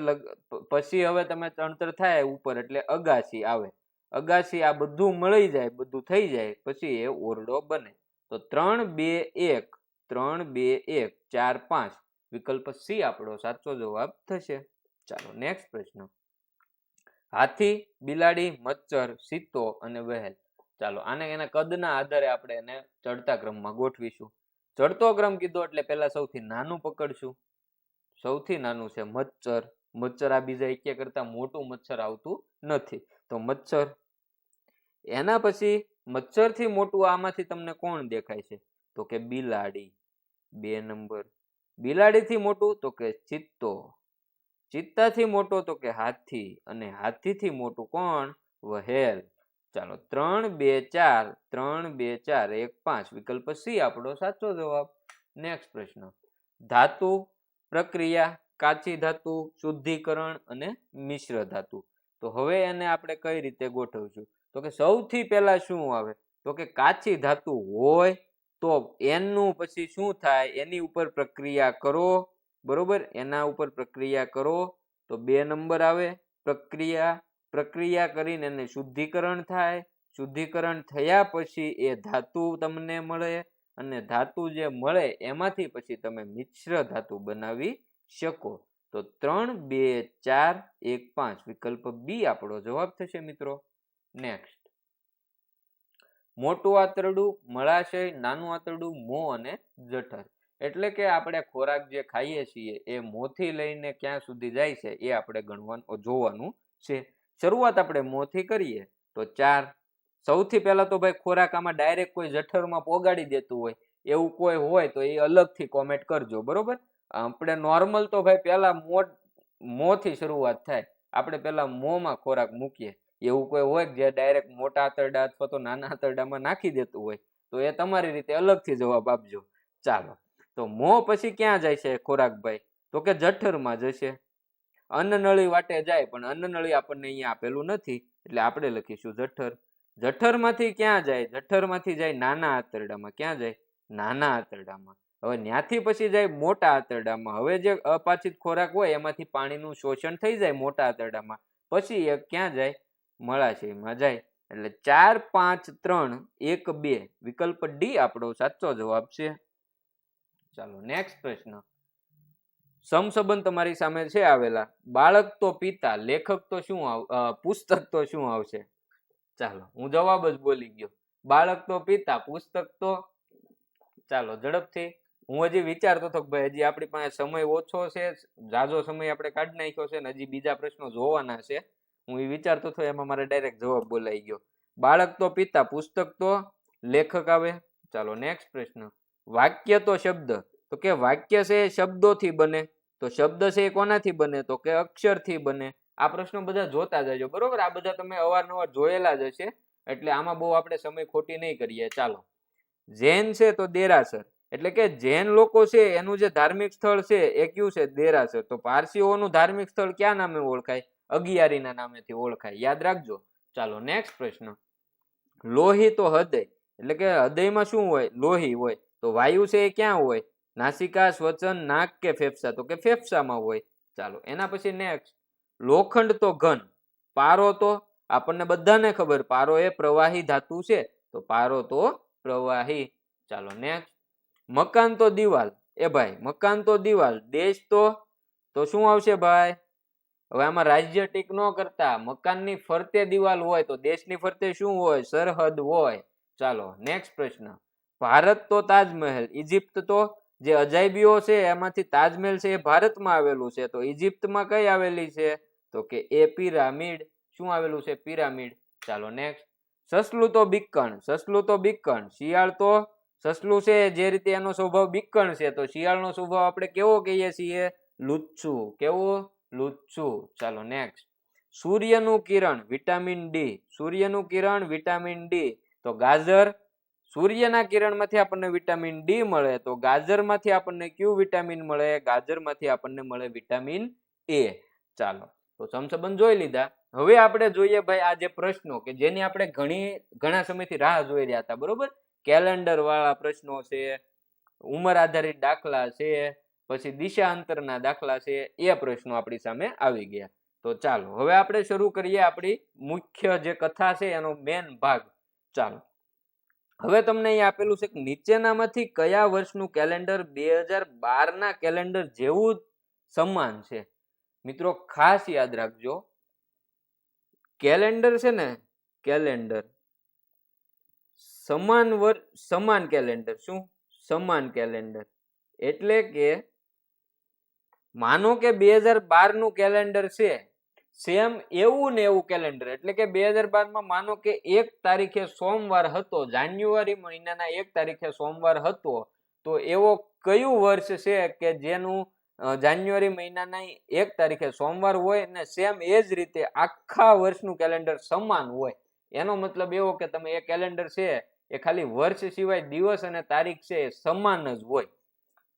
પછી હવે તમે ચણતર થાય ઉપર એટલે અગાસી આવે. અગાસી આ બધું મળી જાય, બધું થઈ જાય પછી એ ઓરડો બને. તો 3 2 1. 3 2 1 4 5. વિકલ્પ સી આપણો સાચો જવાબ થશે. ચાલો નેક્સ્ટ પ્રશ્ન. હાથી, બિલાડી, મચ્છર, સીતો અને વહેલ. ચાલો આને એના કદના આધારે આપણે એને ચડતા ક્રમમાં ગોઠવીશું. ચડતો ક્રમ કીધો એટલે પહેલા સૌથી નાનું પકડશું. સૌથી નાનું છે મચ્છર. મચ્છર આ બીજા એક કરતા મોટું મચ્છર આવતું નથી, તો મચ્છર. એના પછી મચ્છર થી મોટું આમાંથી તમને કોણ દેખાય છે? તો કે બિલાડી. 2 નંબર. બિલાડી થી મોટું તો કે ચિત્તો. ચિત્તાથી મોટો તો કે હાથી, અને હાથીથી મોટું કોણ? વહેલ. ચાલો 3 2 4 3 2 4 1 5 વિકલ્પ સી આપણો સાચો જવાબ. નેક્સ્ટ પ્રશ્ન. ધાતુ, પ્રક્રિયા, કાચી ધાતુ, શુદ્ધિકરણ અને મિશ્ર ધાતુ. તો હવે એને આપણે કઈ રીતે ગોઠવશું? તો કે સૌથી પહેલા શું આવે? તો કે કાચી ધાતુ હોય તો એનું પછી શું થાય? એની ઉપર પ્રક્રિયા કરો. બરોબર, એના ઉપર પ્રક્રિયા કરો તો 2 નંબર આવે પ્રક્રિયા. પ્રક્રિયા કરીને એને શુદ્ધિકરણ થાય. શુદ્ધિકરણ થયા પછી એ ધાતુ તમને મળે, અને ધાતુ જે મળે એમાંથી પછી તમે મિશ્ર ધાતુ બનાવી શકો. તો 3 2 4 1 5 વિકલ્પ બી આપણો જવાબ થશે મિત્રો. નેક્સ્ટ. મોટું આંતરડું, મળાશય, નાનું આંતરડું, મોં અને જઠર. એટલે કે આપણે ખોરાક જે ખાઈએ છીએ એ મોંથી લઈને ક્યાં સુધી જાય છે એ આપણે ગણવાનું જોવાનું છે. શરૂઆત આપણે મોંથી કરીએ તો 4. સૌથી પહેલા તો ભાઈ ખોરાક આમાં ડાયરેક્ટ કોઈ જઠરમાં પોગાડી દેતું હોય એવું કોઈ હોય તો એ અલગથી કોમેન્ટ કરજો. બરોબર, આપણે નોર્મલ તો ભાઈ પહેલા મોંથી શરૂઆત થાય. આપણે પહેલા મોંમાં ખોરાક મૂકીએ. એવું કોઈ હોય જે ડાયરેક્ટ મોટા આંતરડા અથવા તો નાના આંતરડામાં નાખી દેતું હોય તો એ તમારી રીતે અલગથી જવાબ આપજો. ચાલો, તો મોં પછી ક્યાં જાય છે ખોરાક ભાઈ? તો કે જઠરમાં જશે. અન્નનળી વાટે જાય, પણ અન્નનળી આપણને અહીંયા આપેલું નથી એટલે આપણે લખીશું જઠર. જઠરમાંથી ક્યાં જાય? જઠરમાંથી જાય નાના આંતરડામાં. ક્યાં જાય? નાના આંતરડામાં. હવે ત્યાંથી પછી જાય મોટા આંતરડામાં. હવે જે અપાચિત ખોરાક હોય એમાંથી પાણીનું શોષણ થઈ જાય મોટા આંતરડામાં, પછી એ ક્યાં જાય? મળાશયમાં જાય. એટલે 4 5 3 1 2 વિકલ્પ ડી આપણો સાચો જવાબ છે. ચાલો નેક્સ્ટ પ્રશ્ન. સમસંબંધ તમારી સામે છે આવેલા. બાળક તો પિતા, લેખક તો શું પુસ્તક તો શું આવશે? ચાલો હું જવાબ જ બોલી ગયો. બાળક તો પિતા, પુસ્તક તો. ચાલો ઝડપથી. હું હજી વિચારતો હતો કે ભાઈ હજી આપણી પાસે સમય ઓછો છે, ઝાઝો સમય આપણે કાઢી નાખ્યો છે ને હજી બીજા પ્રશ્નો જોવાના છે. હું એ વિચારતો હતો એમાં મારે ડાયરેક્ટ જવાબ બોલાઈ ગયો. બાળક તો પિતા, પુસ્તક તો લેખક આવે. ચાલો નેક્સ્ટ પ્રશ્ન. વાક્ય તો શબ્દ. તો કે વાક્ય છે એ શબ્દોથી બને, તો શબ્દ છે એ કોનાથી બને? તો કે અક્ષરથી બને. આ પ્રશ્નો બધા જોતા જજો. બરોબર, આ બધા તમે અવારનવાર જોયેલા જ હશે એટલે આમાં બહુ આપણે સમય ખોટી નહીં કરીએ. ચાલો, જૈન છે તો દેરાસર. એટલે કે જૈન લોકો છે એનું જે ધાર્મિક સ્થળ છે એ કયું છે? દેરાસર. તો પારસીઓનું ધાર્મિક સ્થળ ક્યાં નામે ઓળખાય? અગિયારીના નામેથી ઓળખાય. યાદ રાખજો. ચાલો નેક્સ્ટ પ્રશ્ન. લોહી તો હૃદય. એટલે કે હૃદયમાં શું હોય? લોહી હોય. તો વાયુ છે એ ક્યાં હોય? નાસિકા, શ્વસન, નાક કે ફેફસા? તો કે ફેફસામાં હોય. ચાલો એના પછી નેક્સ્ટ. લોખંડ તો ઘન. પારો તો આપણને બધાને ખબર, પારો એ પ્રવાહી ધાતુ છે, તો પારો તો પ્રવાહી. ચાલો નેક્સ્ટ. મકાન તો દિવાલ. એ ભાઈ મકાન તો દિવાલ. દેશ તો શું આવશે ભાઈ? હવે આમાં રાજ્ય ટીક ન કરતા, મકાનની ફરતે દિવાલ હોય તો દેશની ફરતે શું હોય? સરહદ હોય. ચાલો નેક્સ્ટ પ્રશ્ન. ભારત તો તાજમહેલ. ઇજિપ્ત તો જે અજાયબીઓ છે એમાંથી તાજમહેલ છે એ ભારતમાં આવેલું છે, તો ઇજિપ્તમાં કઈ આવેલી છે? તો કે એ પિરામિડ. શું આવેલું છે? પિરામિડ. ચાલો નેક્સ્ટ. સસલું તો બીકણ. સસલું તો બીકણ. શિયાળ તો સસલું છે જે રીતે એનો સ્વભાવ બીકણ છે, તો શિયાળનો સ્વભાવ આપણે કેવો કહીએ છીએ? લુચ્છુ. કેવો? લુચ્છુ. ચાલો નેક્સ્ટ. સૂર્યનું કિરણ, વિટામિન ડી. સૂર્યનું કિરણ, વિટામિન ડી. તો ગાજર. સૂર્યના કિરણમાંથી આપણને વિટામિન ડી મળે, તો ગાજરમાંથી આપણને કયું વિટામિન મળે? ગાજરમાંથી આપણને મળે વિટામિન એ. ચાલો તો સમસંબંધ જોઈ લીધા. હવે આપણે જોઈએ ભાઈ આ જે પ્રશ્નો કે જેની આપણે ઘણા સમયથી રાહ જોઈ રહ્યા હતા. બરોબર, કેલેન્ડર વાળા પ્રશ્નો છે, ઉંમર આધારિત દાખલા છે, પછી દિશા અંતરના દાખલા છે, એ પ્રશ્નો આપણી સામે આવી ગયા. તો ચાલો હવે આપણે શરૂ કરીએ આપણી મુખ્ય જે કથા છે એનો મેન ભાગ. ચાલો હવે તમને અહીં આપેલું છે કે નીચેનામાંથી કયા વર્ષનું કેલેન્ડર 2012 ના કેલેન્ડર જેવું સમાન છે? મિત્રો ખાસ યાદ રાખજો, કેલેન્ડર છે ને, કેલેન્ડર સમાન કેલેન્ડર, શું સમાન કેલેન્ડર એટલે કે માનો કે 2012 નું કેલેન્ડર છે, સેમ એવું ને એવું કેલેન્ડર એટલે કે 2012 માં માનો કે 1 તારીખે સોમવાર હતો, જાન્યુઆરી મહિનાના 1 તારીખે સોમવાર હતો, તો એવો કયું વર્ષ છે કે જેનું જાન્યુઆરી મહિનાના 1 તારીખે સોમવાર હોય ને સેમ એ જ રીતે આખા વર્ષનું કેલેન્ડર સમાન હોય. એનો મતલબ એવો કે તમે એ કેલેન્ડર છે એ ખાલી વર્ષ સિવાય દિવસ અને તારીખ છે એ સમાન જ હોય.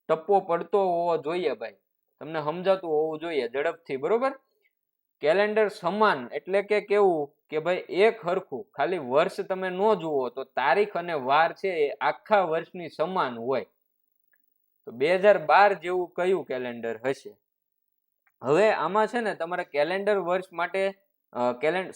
ટપ્પો પડતો હોવો જોઈએ ભાઈ, તમને સમજાતું હોવું જોઈએ ઝડપથી, બરોબર. કેલેન્ડર સમાન એટલે કે કેવું કે ભાઈ એક હરખું, ખાલી વર્ષ તમે ન જુઓ તો તારીખ અને વાર છે એ આખા વર્ષની સમાન હોય. તો 2012 જેવું કયું કેલેન્ડર હશે? હવે આમાં છે ને તમારે કેલેન્ડર વર્ષ માટે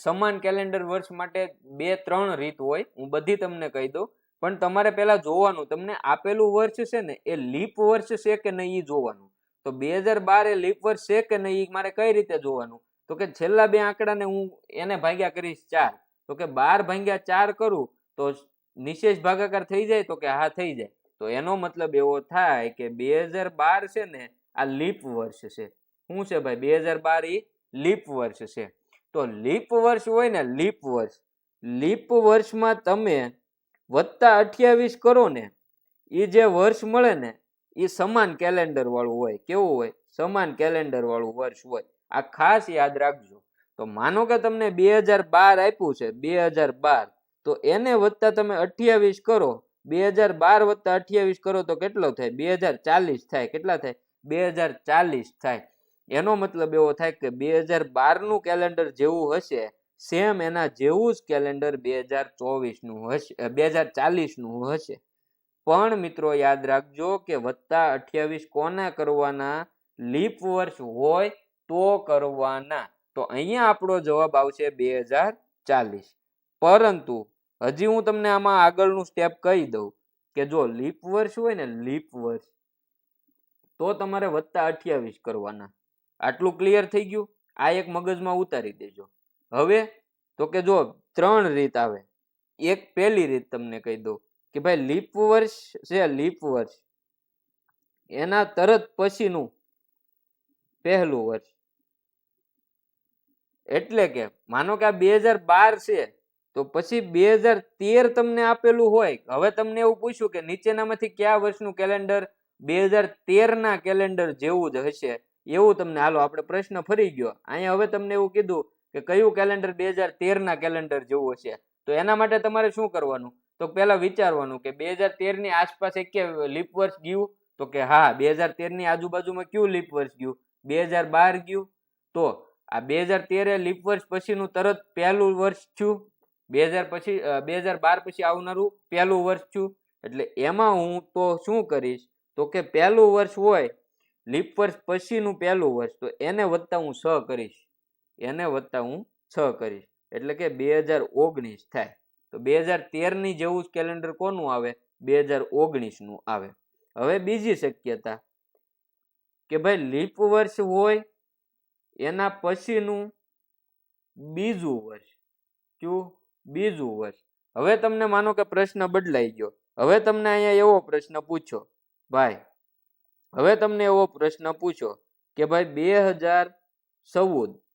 સમાન કેલેન્ડર વર્ષ માટે 2-3 રીત હોય, હું બધી તમને કહી દઉં, પણ તમારે પહેલા જોવાનું તમને આપેલું વર્ષ છે ને એ લીપ વર્ષ છે કે નહીં એ જોવાનું. તો 2012 એ લીપ વર્ષ છે કે નહીં મારે કઈ રીતે જોવાનું? તો કે છેલ્લા 2 આંકડાને હું એને ભાગ્યા કરીશ 4, તો કે 12/4 કરું તો નિશેષ ભાગાકાર થઈ જાય, તો કે હા થઈ જાય. તો એનો મતલબ એવો થાય કે 2012 છે ને આ લીપ વર્ષ છે. શું છે ભાઈ? 2012 એ લીપ વર્ષ છે. તો લીપ વર્ષ હોય ને, લીપ વર્ષમાં તમે +28 કરો ને, એ જે વર્ષ મળે ને એ સમાન કેલેન્ડર વાળું હોય. કેવું હોય? સમાન કેલેન્ડર વાળું વર્ષ હોય. આ ખાસ યાદ રાખજો. તો માનો કે તમને 2012 આપ્યું છે, 2012, તો એને વત્તા તમે 28 કરો, 2012 + 28 કરો તો કેટલો થાય? 2040 થાય. કેટલા થાય? 2040 થાય. એનો મતલબ એવો થાય કે 2012 નું કેલેન્ડર જેવું હશે સેમ એના જેવું જ કેલેન્ડર 2024 નું હશે, 2040 નું હશે. પણ મિત્રો યાદ રાખજો કે +28 કોના કરવાના? લીપ વર્ષ હોય તો કરવાના. તો અહીંયા આપણો જવાબ આવશે 2040. પરંતુ હજી હું તમને આમાં આગળનું સ્ટેપ કહી દઉં કે જો લીપ વર્ષ હોય ને, લીપ વર્ષ, તો તમારે +28 કરવાના. આટલું ક્લિયર થઈ ગયું? આ એક મગજમાં ઉતારી દેજો. હવે તો કે જો 3 રીત આવે. એક પહેલી રીત તમને કહી દઉં કે ભાઈ લીપ વર્ષ છે, લીપ વર્ષ એના તરત પછીનું પહેલું વર્ષ. એટલે કે માનો કે આ 2012 છે તો પછી 2013 તમને આપેલું હોય. હવે તમને એવું પૂછ્યું કે નીચેનામાંથી કયા વર્ષનું કેલેન્ડર 2013 ના કેલેન્ડર જેવું જ હશે, એવું તમને, હાલો આપણે પ્રશ્ન ફરી ગયો. અહીંયા હવે તમને એવું કીધું કે કયું કેલેન્ડર 2013 ના કેલેન્ડર જેવું હશે, તો એના માટે તમારે શું કરવાનું? તો પહેલા વિચારવાનું કે 2013 ની આસપાસ એક લીપ વર્ષ ગયું, તો કે હા 2013 ની આજુબાજુમાં કયું લીપ વર્ષ ગયું? 2012 ગયું. તો આ 2013 લીપ વર્ષ પછીનું તરત પહેલું વર્ષ થયું, 2012 પછી આવનારું પહેલું વર્ષ થયું. એટલે એમાં હું તો શું કરીશ તો કે પહેલું વર્ષ હોય લીપ વર્ષ પછીનું પહેલું વર્ષ, તો એને વત્તા હું 6 કરીશ, એને વત્તા હું 6 કરીશ, એટલે કે 2019 થાય. તો 2013 ની જેવું જ કેલેન્ડર કોનું આવે? 2019 નું આવે. હવે બીજી શક્યતા કે ભાઈ લીપ વર્ષ હોય એના પછીનું બીજું વર્ષ. કયું? બીજું વર્ષ. હવે તમને માનો કે પ્રશ્ન બદલાઈ ગયો. હવે તમને અહીંયા એવો પ્રશ્ન પૂછો ભાઈ, હવે તમને એવો પ્રશ્ન પૂછો કે ભાઈ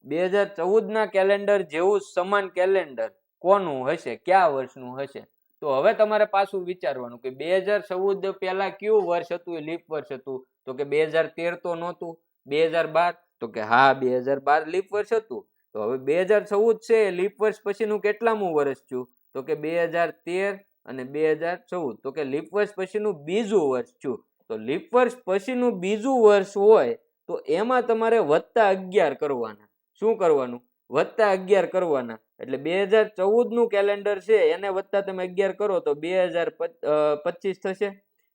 2014 ના કેલેન્ડર જેવું સમાન કેલેન્ડર કોનું હશે? કયા વર્ષનું હશે? તો હવે તમારે પાછું વિચારવાનું કે 2014 પહેલા કયું વર્ષ હતું એ લીપ વર્ષ હતું? તો કે 2013 તો નહોતું. 2012? તો કે હા 2012 લીપ વર્ષ હતું. તો હવે 2014 છે લીપ વર્ષ પછીનું કેટલામું વર્ષ થયું? તો કે 2013 અને 2014, તો કે લીપ વર્ષ પછીનું બીજું વર્ષ થયું. તો લીપ વર્ષ પછીનું બીજું વર્ષ હોય તો એમાં તમારે +11 કરવાના. શું કરવાનું? +11 કરવાના. એટલે 2014 નું કેલેન્ડર છે એને વત્તા તમે 11 કરો તો 2025 થશે.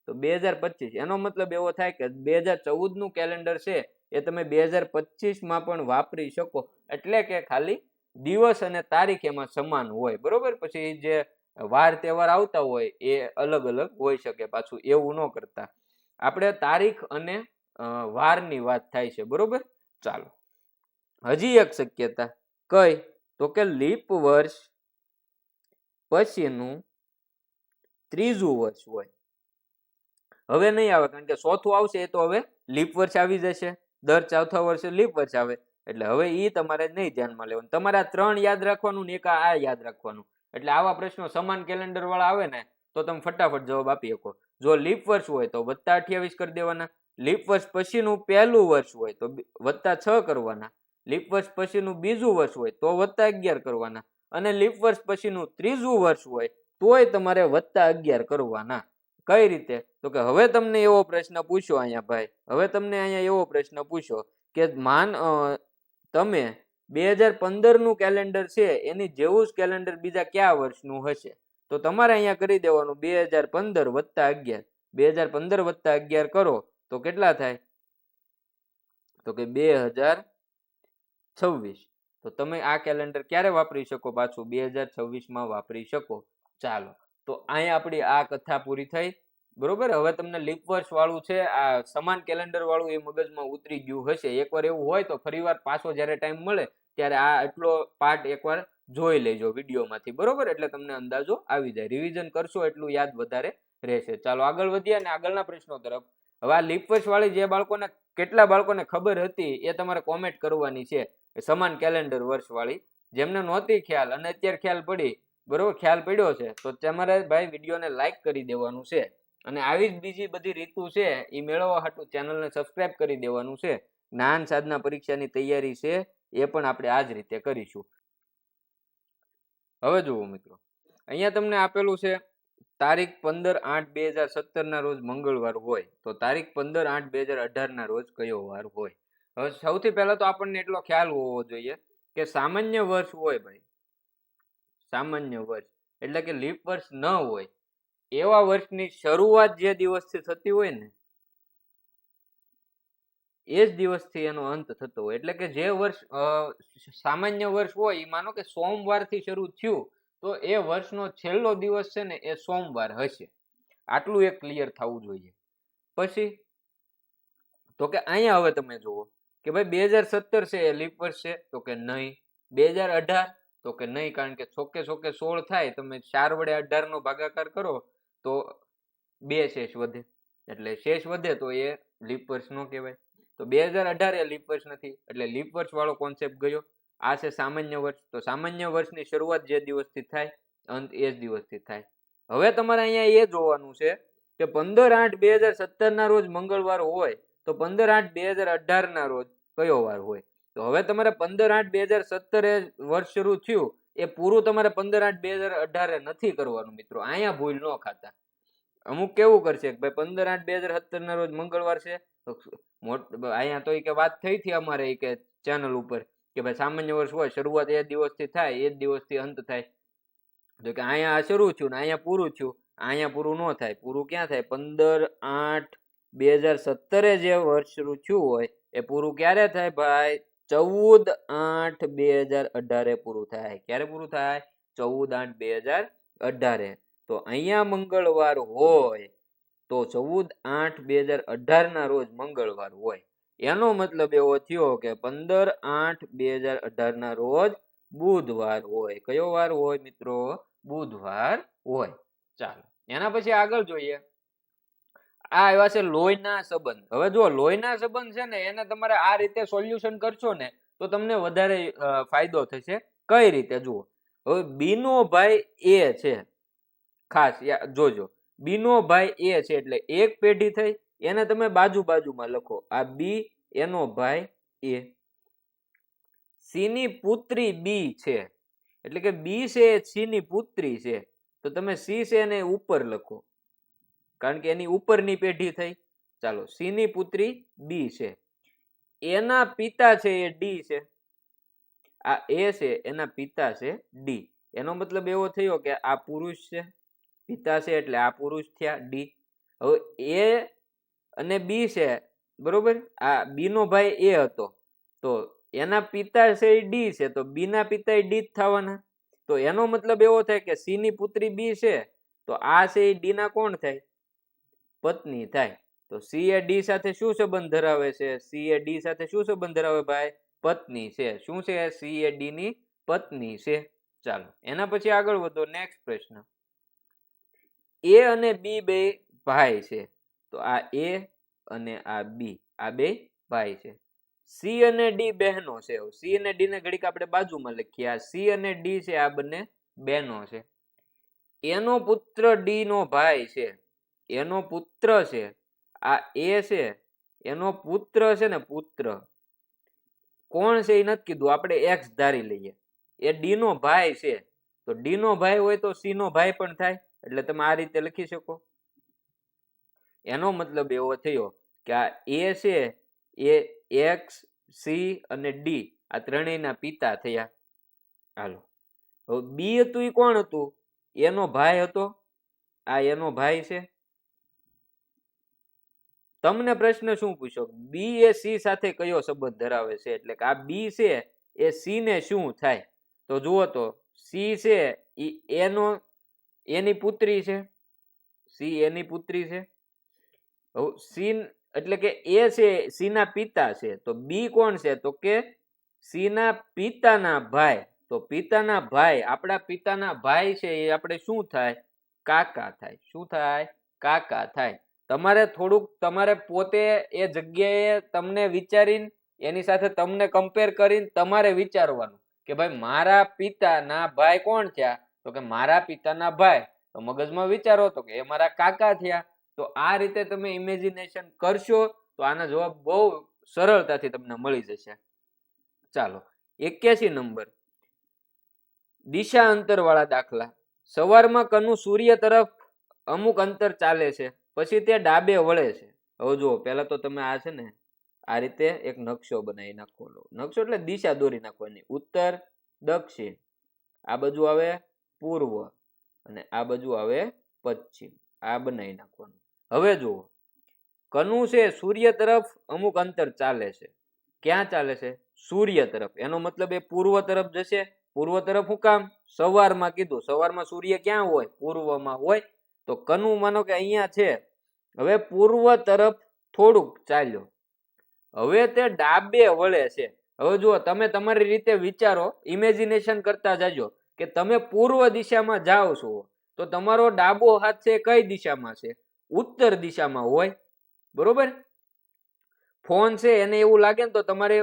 તો 2025 એનો મતલબ એવો થાય કે 2014 નું કેલેન્ડર છે એ તમે 2025 માં પણ વાપરી શકો. એટલે કે ખાલી દિવસ અને તારીખ એમાં સમાન હોય, બરોબર. પછી જે વાર તહેવાર આવતા હોય એ અલગ અલગ હોઈ શકે. પાછું એવું ન કરતા. આપણે તારીખ અને વારની વાત થાય છે, બરોબર. ચાલો હજી એક શક્યતા કઈ તો કે લીપ વર્ષ પછીનું ત્રીજું વર્ષ હોય. હવે નહીં આવે, કારણ કે ચોથું આવશે એ તો હવે લીપ વર્ષ આવી જશે. દર ચોથા વર્ષે લીપ વર્ષ આવે, એટલે હવે એ તમારે નહીં ધ્યાનમાં લેવાનું. તમારે આ 3 યાદ રાખવાનું ને એક આ યાદ રાખવાનું. એટલે આવા પ્રશ્નો સમાન કેલેન્ડર વાળા આવે ને તો તમે ફટાફટ જવાબ આપી શકો. જો લીપ વર્ષ હોય તો +28 કરી દેવાના. લીપ વર્ષ પછીનું પહેલું વર્ષ હોય તો +6 કરવાના. લીપ વર્ષ પછીનું બીજું વર્ષ હોય તો +11 કરવાના. અને લીપ વર્ષ પછીનું ત્રીજું વર્ષ હોય તોય તમારે +11 કરવાના. કઈ રીતે? તો કે હવે તમને એવો પ્રશ્ન પૂછ્યો અહીંયા ભાઈ, હવે તમને અહીંયા એવો પ્રશ્ન પૂછ્યો કે તમે 2015 નું કેલેન્ડર છે એની જેવું જ કેલેન્ડર બીજા કયા વર્ષનું હશે? તો તમારે અહીંયા કરી દેવાનું 2015 + 11. 2015 + 11 કરો તો કેટલા થાય? તો કે 2026. તો તમે આ કેલેન્ડર ક્યારે વાપરી શકો? પાછું 2026 માં વાપરી શકો. ચાલો, તો અહીંયા આપણી આ કથા પૂરી થઈ. બરોબર. હવે તમને લીપ વર્ષ વાળું છે, આ સમાન કેલેન્ડર વાળું એ મગજમાં ઉતરી ગયું હશે. એકવાર એવું હોય તો ફરીવાર પાછો જ્યારે ટાઈમ મળે ત્યારે આ એટલો પાર્ટ એકવાર જોઈ લેજો વિડીયોમાંથી. બરોબર, એટલે તમને અંદાજો આવી જાય. રિવિઝન કરશો એટલું યાદ વધારે રહેશે. ચાલો આગળ વધીએ અને આગળના પ્રશ્નો તરફ. હવે આ લીપ વર્ષ વાળી જે બાળકોને, કેટલા બાળકોને ખબર હતી એ તમારે કોમેન્ટ કરવાની છે. સમાન કેલેન્ડર વર્ષ વાળી જેમને નહોતી ખ્યાલ અને અત્યારે ખ્યાલ પડી, બરોબર, ખ્યાલ પડ્યો છે, તો તમારે ભાઈ વિડીયોને લાઈક કરી દેવાનું છે. અને આવી જ બીજી બધી રીતો છે એ મેળવવા હાટુ ચેનલને સબસ્ક્રાઇબ કરી દેવાનું છે. જ્ઞાન સાધના પરીક્ષાની તૈયારી છે એ પણ આપણે આ જ રીતે કરીશું. હવે જુઓ મિત્રો, અહીંયા તમને આપેલું છે તારીખ 15/8/2017 ના રોજ મંગળવાર હોય તો તારીખ 15/8/2018 ના રોજ કયો વાર હોય? હવે સૌથી પહેલા તો આપણને એટલો ખ્યાલ હોવો જોઈએ કે સામાન્ય વર્ષ હોય ભાઈ, સામાન્ય વર્ષ એટલે કે લીપ વર્ષ ન હોય એવા વર્ષની શરૂઆત જે દિવસથી થતી હોય ને એ જ દિવસથી એનો અંત થતો હોય. એટલે કે જે વર્ષ સામાન્ય વર્ષ હોય એ માનો કે સોમવારથી શરૂ થયું તો એ વર્ષનો છેલ્લો દિવસ છે ને એ સોમવાર હશે. આટલું એક ક્લિયર થવું જોઈએ. પછી તો કે અહીંયા હવે તમે જુઓ કે ભાઈ 2017 છે એ લીપ વર્ષ છે? તો કે નહીં. 2018? તો કે નહીં, કારણ કે ચોકે 16 થાય, તમે 4 વડે 18 નો ભાગાકાર કરો તો 2 શેષ વધે, એટલે શેષ વધે તો એ લીપ વર્ષ નો કહેવાય. તો 2018 એ લીપ વર્ષ નથી, એટલે લીપ વર્ષ વાળો કોન્સેપ્ટ ગયો. આ છે સામાન્ય વર્ષ. તો સામાન્ય વર્ષની શરૂઆત જે દિવસથી થાય અંત એ જ દિવસથી થાય. હવે તમારે અહીંયા એ જોવાનું છે કે 15/8/2017 ના રોજ મંગળવાર હોય તો 15/8/2018 ના રોજ કયો વાર હોય? તો હવે તમારે 15/8/2017 વર્ષ શરૂ થયું એ પૂરું તમારે 15/8/2018 નથી કરવાનું મિત્રો. અહીંયા ભૂલ ન ખાતા. અમુક કેવું કરશે કે ભાઈ 15/8/2017 ના રોજ મંગળવાર છે, અહીંયા તો કે વાત થઈ હતી અમારે કે ચેનલ ઉપર કે ભાઈ સામાન્ય વર્ષ હોય શરૂઆત એ દિવસથી થાય એ જ દિવસથી અંત થાય. તો કે અહીંયા શરૂ થયું ને અહીંયા પૂરું થયું, અહીંયા પૂરું ન થાય. પૂરું ક્યાં થાય? 15/8/2017 જે વર્ષ શરૂ થયું હોય એ પૂરું ક્યારે થાય ભાઈ? 14/8/2018 પૂરું થાય. ક્યારે પૂરું થાય? 14/8/2018. તો અહીંયા મંગળવાર હોય તો 14/8/2018 ના રોજ મંગળવાર હોય. એનો મતલબ એવો થયો કે 15/8/2018 ના રોજ બુધવાર હોય. કયો વાર હોય મિત્રો? બુધવાર હોય. ચાલો એના પછી આગળ જોઈએ. આ આવ્યા છે લોહીના સંબંધ. હવે જો લોહીના સંબંધ છે ને એને તમારે આ રીતે સોલ્યુશન કરશો ને તો તમને વધારે ફાયદો થશે. કઈ રીતે? જુઓ, હવે બીનો ભાઈ એ છે, ખાસ જોજો, બીનો ભાઈ એ છે એટલે એક પેઢી થઈ, એને તમે બાજુમાં લખો. આ બી, એનો ભાઈ એ. સી ની પુત્રી બી છે એટલે કે બી છે એ સી ની પુત્રી છે, તો તમે સી છે એને ઉપર લખો કારણ કે એની ઉપરની પેઢી થઈ. ચાલો, સી ની પુત્રી બી છે, એના પિતા છે એ ડી છે. આ એ છે એના પિતા છે ડી. એનો મતલબ એવો થયો કે આ પુરુષ છે, પિતા છે એટલે આ પુરુષ થયા ડી. હવે એ અને બી છે, બરોબર, આ બી નો ભાઈ એ હતો તો એના પિતા છે એ ડી છે તો બી ના પિતા ડી જ થવાના. તો એનો મતલબ એવો થાય કે સી ની પુત્રી બી છે તો આ છે એ ડી ના કોણ થાય? પત્ની થાય. તો સી એ ડી સાથે શું સંબંધ ધરાવે છે? સી એ ડી સાથે શું સંબંધ ધરાવે ભાઈ? પત્ની છે. શું છે? સી એ ડી ની પત્ની છે. ચાલો એના પછી આગળ વધો. નેક્સ્ટ પ્રશ્ન. એ અને બી બે ભાઈ છે. તો આ એ અને આ બી, આ બે ભાઈ છે. સી અને ડી બહેનો છે. સી અને ડી ને ઘડીક આપણે બાજુમાં લખીએ. આ સી અને ડી છે, આ બંને બહેનો છે. એનો પુત્ર ડી નો ભાઈ છે. એનો પુત્ર છે, આ એ છે, એનો પુત્ર છે ને, પુત્ર કોણ છે એ નથી કીધું, આપણે એક્સ ધારી લઈએ. એ ડી નો ભાઈ છે, તો ડી નો ભાઈ હોય તો સી નો ભાઈ પણ થાય. એટલે તમે આ રીતે લખી શકો. એનો મતલબ એવો થયો કે આ એ છે એ એક્સ, સી અને ડી આ ત્રણેયના પિતા થયા. હાલો, હવે બી હતું એ કોણ હતું? એનો ભાઈ હતો. આ એનો ભાઈ છે. તમને પ્રશ્ન શું પૂછ્યો? બી એ સી સાથે કયો સંબંધ ધરાવે છે? એટલે કે આ બી છે એ સી ને શું થાય? તો જુઓ તો સી છે એનો એની પુત્રી છે. સી એની પુત્રી છે. સી એટલે કે એ છે સી ના પિતા છે. તો બી કોણ છે? તો કે સી ના પિતાના ભાઈ. તો પિતાના ભાઈ, આપણા પિતાના ભાઈ છે એ આપણે શું થાય? કાકા થાય. શું થાય? કાકા થાય. તમારે થોડુંક તમારે પોતે એ જગ્યાએ તમને વિચારીને એની સાથે તમને કમ્પેર કરીને તમારે વિચારવાનું કે ભાઈ મારા પિતાના ભાઈ કોણ થયા? તો કે મારા પિતાના ભાઈ. તો મગજમાં વિચારો તો કે એ મારા કાકા થયા. તો આ રીતે તમે ઇમેજિનેશન કરશો તો આના જવાબ બહુ સરળતાથી તમને મળી જશે. ચાલો 81 નંબર. દિશા અંતર વાળા દાખલા. સવારમાં કનુ સૂર્ય તરફ અમુક અંતર ચાલે છે, પછી તે ડાબે વળે છે. હવે જુઓ, પહેલા તો તમે આ છે ને આ રીતે એક નકશો બનાવી નાખો. નકશો એટલે દિશા દોરી નાખવાની. ઉત્તર, દક્ષિણ, આ બાજુ આવે પૂર્વ અને આ બાજુ આવે પશ્ચિમ. આ બનાવી નાખવાનું. હવે જુઓ, કનુ છે સૂર્ય તરફ અમુક અંતર ચાલે છે. ક્યાં ચાલે છે? સૂર્ય તરફ. એનો મતલબ એ પૂર્વ તરફ જશે. પૂર્વ તરફ શું કામ? સવારમાં કીધું. સવારમાં સૂર્ય ક્યાં હોય? પૂર્વમાં હોય. તો કનુ માનો કે અહીંયા છે. હવે પૂર્વ તરફ થોડુંક ચાલ્યો. હવે તે ડાબે વળે છે. હવે જુઓ, તમે તમારી રીતે વિચારો, ઇમેજિનેશન કરતા જાજો કે તમે પૂર્વ દિશામાં જાઓ છો તો તમારો ડાબો હાથ છે કઈ દિશામાં છે? ઉત્તર દિશામાં હોય. બરોબર? ફોન છે એને એવું લાગે ને તો તમારે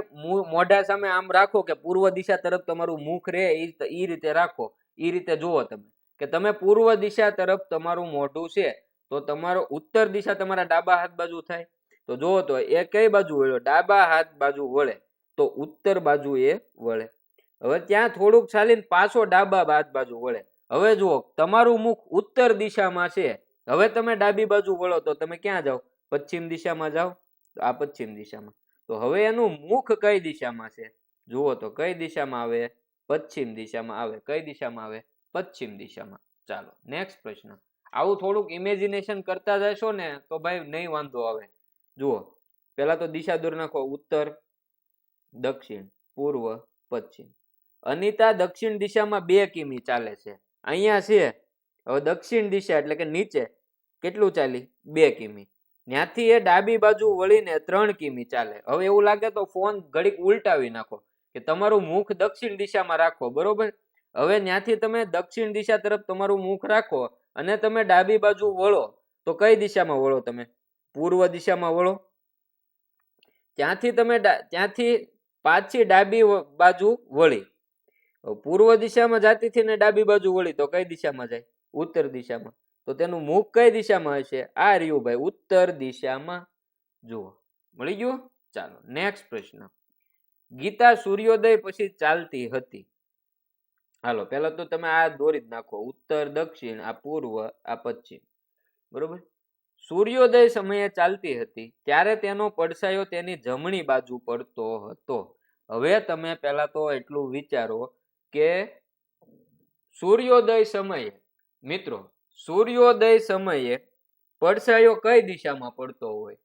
મોઢા સામે આમ રાખો કે પૂર્વ દિશા તરફ તમારું મુખ રહે એ રીતે રાખો. એ રીતે જુઓ તમે કે તમે પૂર્વ દિશા તરફ તમારું મોઢું છે તો તમારો ઉત્તર દિશા તમારા ડાબા હાથ બાજુ થાય. તો જુઓ તો એ કઈ બાજુ વળ્યો? ડાબા હાથ બાજુ વળે તો ઉત્તર બાજુ એ વળે. હવે ત્યાં થોડુંક ચાલીને પાછો ડાબા હાથ બાજુ વળે. હવે જુઓ, તમારું મુખ ઉત્તર દિશામાં છે. હવે તમે ડાબી બાજુ વળો તો તમે ક્યાં જાઓ? પશ્ચિમ દિશામાં જાઓ. આ પશ્ચિમ દિશામાં. તો હવે એનું મુખ કઈ દિશામાં છે? જુઓ તો કઈ દિશામાં આવે? પશ્ચિમ દિશામાં આવે. કઈ દિશામાં આવે? પશ્ચિમ દિશામાં. ચાલો નેક્સ્ટ પ્રશ્ન. આવું થોડુંક ઇમેજિનેશન કરતા જશો ને તો ભાઈ નહીં વાંધો આવે. જુઓ, પહેલા તો દિશા દોરી નાખો. ઉત્તર, દક્ષિણ, પૂર્વ, પશ્ચિમ. અનિતા દક્ષિણ દિશામાં 2 કિમી ચાલે છે. અહીંયા છે. હવે દક્ષિણ દિશા એટલે કે નીચે કેટલું ચાલી? 2 કિમી. ત્યાંથી એ ડાબી બાજુ વળીને 3 કિમી ચાલે. હવે એવું લાગે તો ફોન ઘડીક ઉલટાવી નાખો કે તમારું મુખ દક્ષિણ દિશામાં રાખો. બરોબર? હવે ત્યાંથી તમે દક્ષિણ દિશા તરફ તમારું મુખ રાખો અને તમે ડાબી બાજુ વળો તો કઈ દિશામાં વળો? તમે પૂર્વ દિશામાં વળો. ત્યાંથી પાછી ડાબી બાજુ વળી. પૂર્વ દિશામાં જાતી થી ને ડાબી બાજુ વળી તો કઈ દિશામાં જાય? ઉત્તર દિશામાં. તો તેનું મુખ કઈ દિશામાં હશે? આ રહ્યું ભાઈ, ઉત્તર દિશામાં. જુઓ, મળી ગયું? ચાલો નેક્સ્ટ પ્રશ્ન. ગીતા સૂર્યોદય પછી ચાલતી હતી. હાલો, પહેલા તો તમે આ દોરી જ નાખો. ઉત્તર, દક્ષિણ, આ પૂર્વ, આ પશ્ચિમ. બરોબર? સૂર્યોદય સમયે ચાલતી હતી ત્યારે તેનો પડછાયો તેની જમણી બાજુ પડતો હતો. હવે તમે પહેલા તો એટલું વિચારો કે સૂર્યોદય સમયે, મિત્રો, સૂર્યોદય સમયે પડછાયો કઈ દિશામાં પડતો હોય?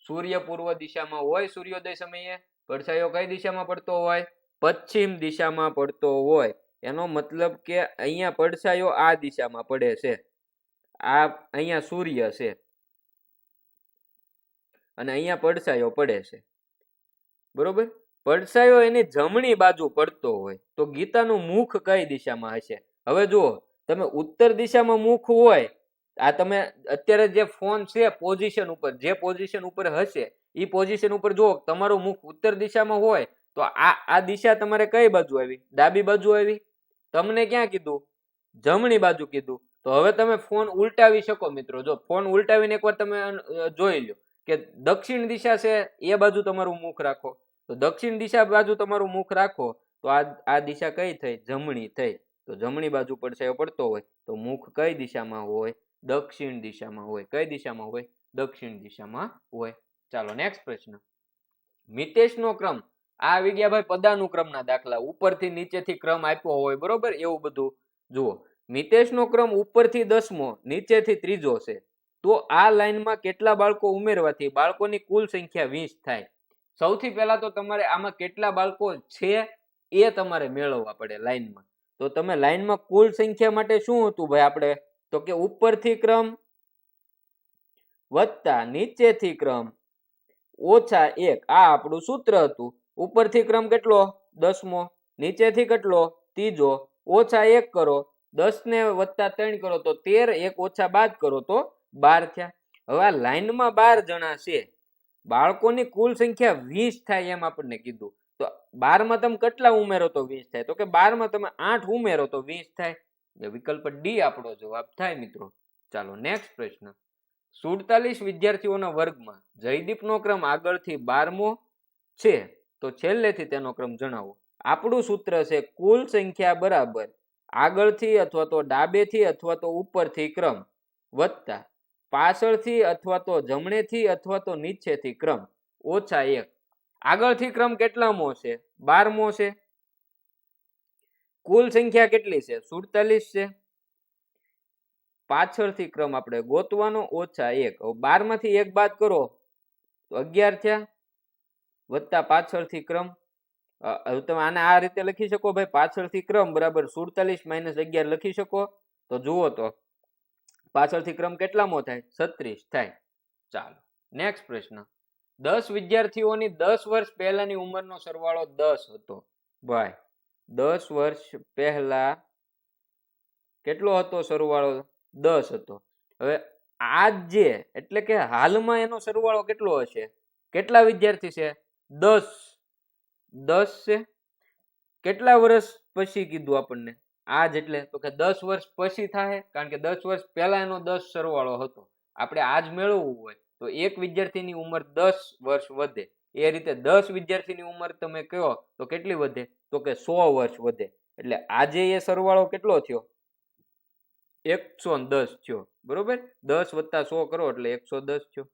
સૂર્ય પૂર્વ દિશામાં હોય. સૂર્યોદય સમયે પડછાયો કઈ દિશામાં પડતો હોય? પશ્ચિમ દિશામાં પડતો હોય. એનો મતલબ કે અહીંયા પડછાયો આ દિશામાં પડે છે. આ અહીંયા સૂર્ય છે અને અહીંયા પડછાયો પડે છે. બરોબર? પડછાયો એની જમણી બાજુ પડતો હોય તો ગીતાનું મુખ કઈ દિશામાં હશે? હવે જુઓ, તમે ઉત્તર દિશામાં મુખ હોય, આ તમે અત્યારે જે ફોન છે પોઝિશન ઉપર, જે પોઝિશન ઉપર હશે એ પોઝિશન ઉપર જુઓ, તમારું મુખ ઉત્તર દિશામાં હોય તો આ દિશા તમારે કઈ બાજુ આવી? ડાબી બાજુ આવી. તમને ક્યાં કીધું? જમણી બાજુ કીધું. તો હવે તમે ફોન ઉલટાવી શકો મિત્રો. જો ફોન ઉલટાવીને એકવાર તમે જોઈ લો કે દક્ષિણ દિશા છે એ બાજુ તમારું મુખ રાખો, તો દક્ષિણ દિશા બાજુ તમારું મુખ રાખો તો આ દિશા કઈ થઈ? જમણી થઈ. તો જમણી બાજુ પડછાયો પડતો હોય તો મુખ કઈ દિશામાં હોય? દક્ષિણ દિશામાં હોય. કઈ દિશામાં હોય? દક્ષિણ દિશામાં હોય. ચાલો નેક્સ્ટ પ્રશ્ન. મિતેશનો ક્રમ, આ આવી ગયા ભાઈ પદાનુક્રમના દાખલા, ઉપરથી નીચેથી ક્રમ આપ્યો હોય, બરોબર, એવું બધું. જુઓ, મિતેશનો ક્રમ ઉપરથી 10મો, નીચેથી 3જો છે, તો આ લાઈનમાં કેટલા બાળકો ઉમેરવાથી બાળકોની કુલ સંખ્યા 20 થાય? સૌથી પહેલા તો તમારે આમાં કેટલા બાળકો છે એ તમારે મેળવવા પડે લાઈનમાં. તો તમે લાઈનમાં કુલ સંખ્યા માટે શું હતું ભાઈ આપણે? તો કે ઉપરથી ક્રમ વત્તા નીચેથી ક્રમ ઓછા 1, આ આપણું સૂત્ર હતું. ઉપરથી ક્રમ કેટલો? 10મો, નીચેથી કેટલો? 3જો, ઓછા 1 કરો, 10 ને વત્તા 3 કરો તો 13, 1 ઓછા બાદ કરો તો 12 થયા. હવે આ લાઈનમાં 12 જણા છે, બાળકોની કુલ સંખ્યા 20 થાય એમ આપણને કીધું. તો 12 માં તમે કેટલા ઉમેરો તો 20 થાય? તો કે 12 માં તમે 8 ઉમેરો તો 20 થાય. વિકલ્પ ડી આપણો જવાબ થાય મિત્રો. ચાલો નેક્સ્ટ પ્રશ્ન. 47 વિદ્યાર્થીઓના વર્ગમાં જયદીપનો ક્રમ આગળથી 12મો છે તો છેલ્લેથી તેનો ક્રમ જણાવો. આપણું સૂત્ર છે કુલ સંખ્યા બરાબર આગળથી અથવા તો ડાબેથી અથવા તો ઉપરથી ક્રમ વત્તા પાછળથી અથવા તો જમણેથી અથવા તો નીચેથી ક્રમ ઓછા 1. આગળથી ક્રમ કેટલામો છે? 12મો છે. કુલ સંખ્યા કેટલી છે? 47 છે. પાછળથી ક્રમ આપણે ગોતવાનો ઓછા 1. 12 માંથી 1 બાદ કરો તો 11 થયા, વત્તા પાછળથી ક્રમ. તમે આને આ રીતે લખી શકો ભાઈ, પાછળથી ક્રમ બરાબર 47 - 11 લખી શકો. તો જુઓ તો પાછળથી ક્રમ કેટલામો થાય? 36 થાય. ચાલો નેક્સ્ટ પ્રશ્ન. 10 વિદ્યાર્થીઓની 10 વર્ષ પહેલાની ઉંમરનો સરવાળો 10 હતો. ભાઈ 10 વર્ષ પહેલા કેટલો હતો સરવાળો? 10 હતો. હવે આજ જે એટલે કે હાલમાં એનો સરવાળો કેટલો હશે? કેટલા વિદ્યાર્થી છે? 10. 10 છે. કેટલા વર્ષ પછી કીધું આપણને? આજ એટલે તો કે 10 વર્ષ પછી થાય, કારણ કે 10 વર્ષ પહેલા એનો 10 સરવાળો હતો. આપણે આજ મેળવવું હોય તો એક વિદ્યાર્થીની ઉંમર 10 વર્ષ વધે. એ રીતે 10 વિદ્યાર્થીની ઉંમર તમે કહો તો કેટલી વધે? તો કે 100 વર્ષ વધે. એટલે આજે એ સરવાળો કેટલો થયો? 110 થયો, બરોબર. 10 વત્તા 100 કરો એટલે 110 થયો.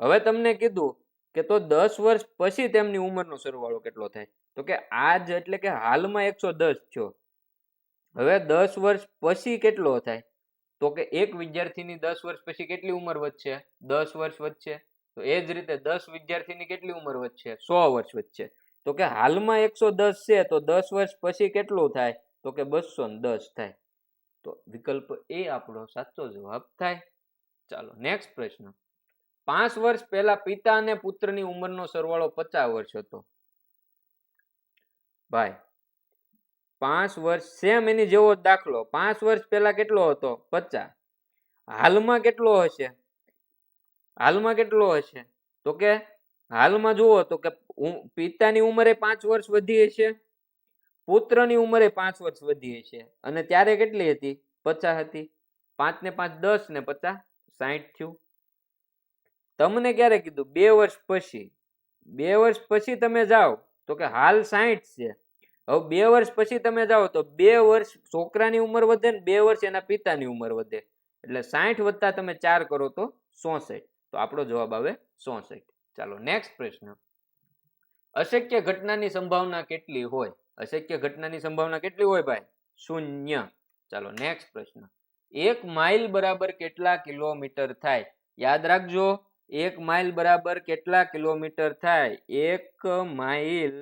હવે તમને કીધું કે તો 10 વર્ષ પછી તેમની ઉંમરનો સરવાળો કેટલો થાય? તો કે આજ એટલે કે હાલમાં 110 થયો. હવે 10 વર્ષ પછી કેટલો થાય? તો કે એક વિદ્યાર્થીની 10 વર્ષ પછી કેટલી ઉંમર વધશે? 10 વર્ષ વધશે. તો એ જ રીતે 10 વિદ્યાર્થીની કેટલી ઉંમર વધશે? 100 વર્ષ વધશે. તો કે હાલમાં 110 છે તો 10 વર્ષ પછી કેટલું થાય? તો કે 210 થાય. તો વિકલ્પ એ આપણો સાચો જવાબ થાય. ચાલો નેક્સ્ટ પ્રશ્ન. 5 વર્ષ પહેલા પિતા અને પુત્રની ઉંમરનો સરવાળો 50 વર્ષ હતો. ભાઈ 5 વર્ષ સેમ એની જેવો દાખલો. 5 વર્ષ પહેલા કેટલો હતો? 50. હાલમાં કેટલો હશે? હાલમાં કેટલો હશે? તો કે હાલમાં જુઓ તો કે પિતાની ઉંમરે 5 વર્ષ વધી હશે, પુત્રની ઉંમરે 5 વર્ષ વધી હશે, અને ત્યારે કેટલી હતી? 50 હતી. 5 ને 5 10 ને 50 60 થયું. તમને ક્યારે કીધું? 2 વર્ષ પછી. 2 વર્ષ પછી તમે જાઓ તો કે હાલ 60 છે. હવે 2 વર્ષ પછી તમે જાઓ તો 2 વર્ષ છોકરાની ઉંમર વધે ને 2 વર્ષ એના પિતાની ઉંમર વધે. એટલે 60 વત્તા તમે 4 કરો તો 64. તો આપણો જવાબ આવે 64. ચાલો નેક્સ્ટ પ્રશ્ન. અશક્ય ઘટનાની સંભાવના કેટલી હોય? અશક્ય ઘટનાની સંભાવના કેટલી હોય ભાઈ? 0. ચાલો નેક્સ્ટ પ્રશ્ન. 1 માઇલ બરાબર કેટલા કિલોમીટર થાય? યાદ રાખજો, 1 માઇલ બરાબર કેટલા કિલોમીટર થાય? 1 માઇલ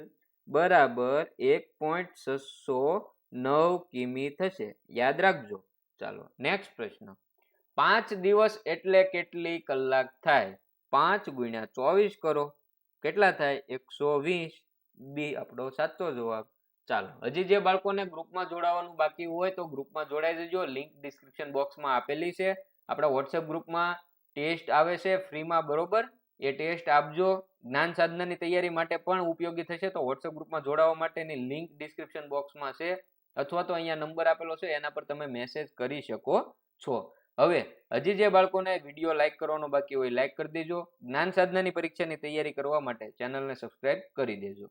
બરાબર 1.609 કિમી થશે. યાદ રાખજો. ચાલો નેક્સ્ટ પ્રશ્ન. 5 દિવસ એટલે કેટલી કલાક થાય? 5 × 24 કરો કેટલા થાય? 120. બી આપણો સાચો જવાબ. ચાલો, હજી જે બાળકોને ગ્રુપમાં જોડાવાનું બાકી હોય તો ગ્રુપમાં જોડાઈ દેજો. લિંક ડિસ્ક્રિપ્શન બોક્સમાં આપેલી છે. આપણા વોટ્સએપ ગ્રુપમાં ટેસ્ટ આવે છે ફ્રીમાં, બરોબર? એ ટેસ્ટ આપજો. જ્ઞાન સાધનાની તૈયારી માટે પણ ઉપયોગી થશે. તો વોટ્સએપ ગ્રુપમાં જોડાવા માટેની લિંક ડિસ્ક્રિપ્શન બોક્સમાં છે, અથવા તો અહીંયા નંબર આપેલો છે એના પર તમે મેસેજ કરી શકો છો. હવે હજી જે બાળકોને વિડીયો લાઈક કરવાનો બાકી હોય લાઈક કરી દેજો. જ્ઞાન સાધનાની પરીક્ષાની તૈયારી કરવા માટે ચેનલને સબસ્ક્રાઇબ કરી દેજો.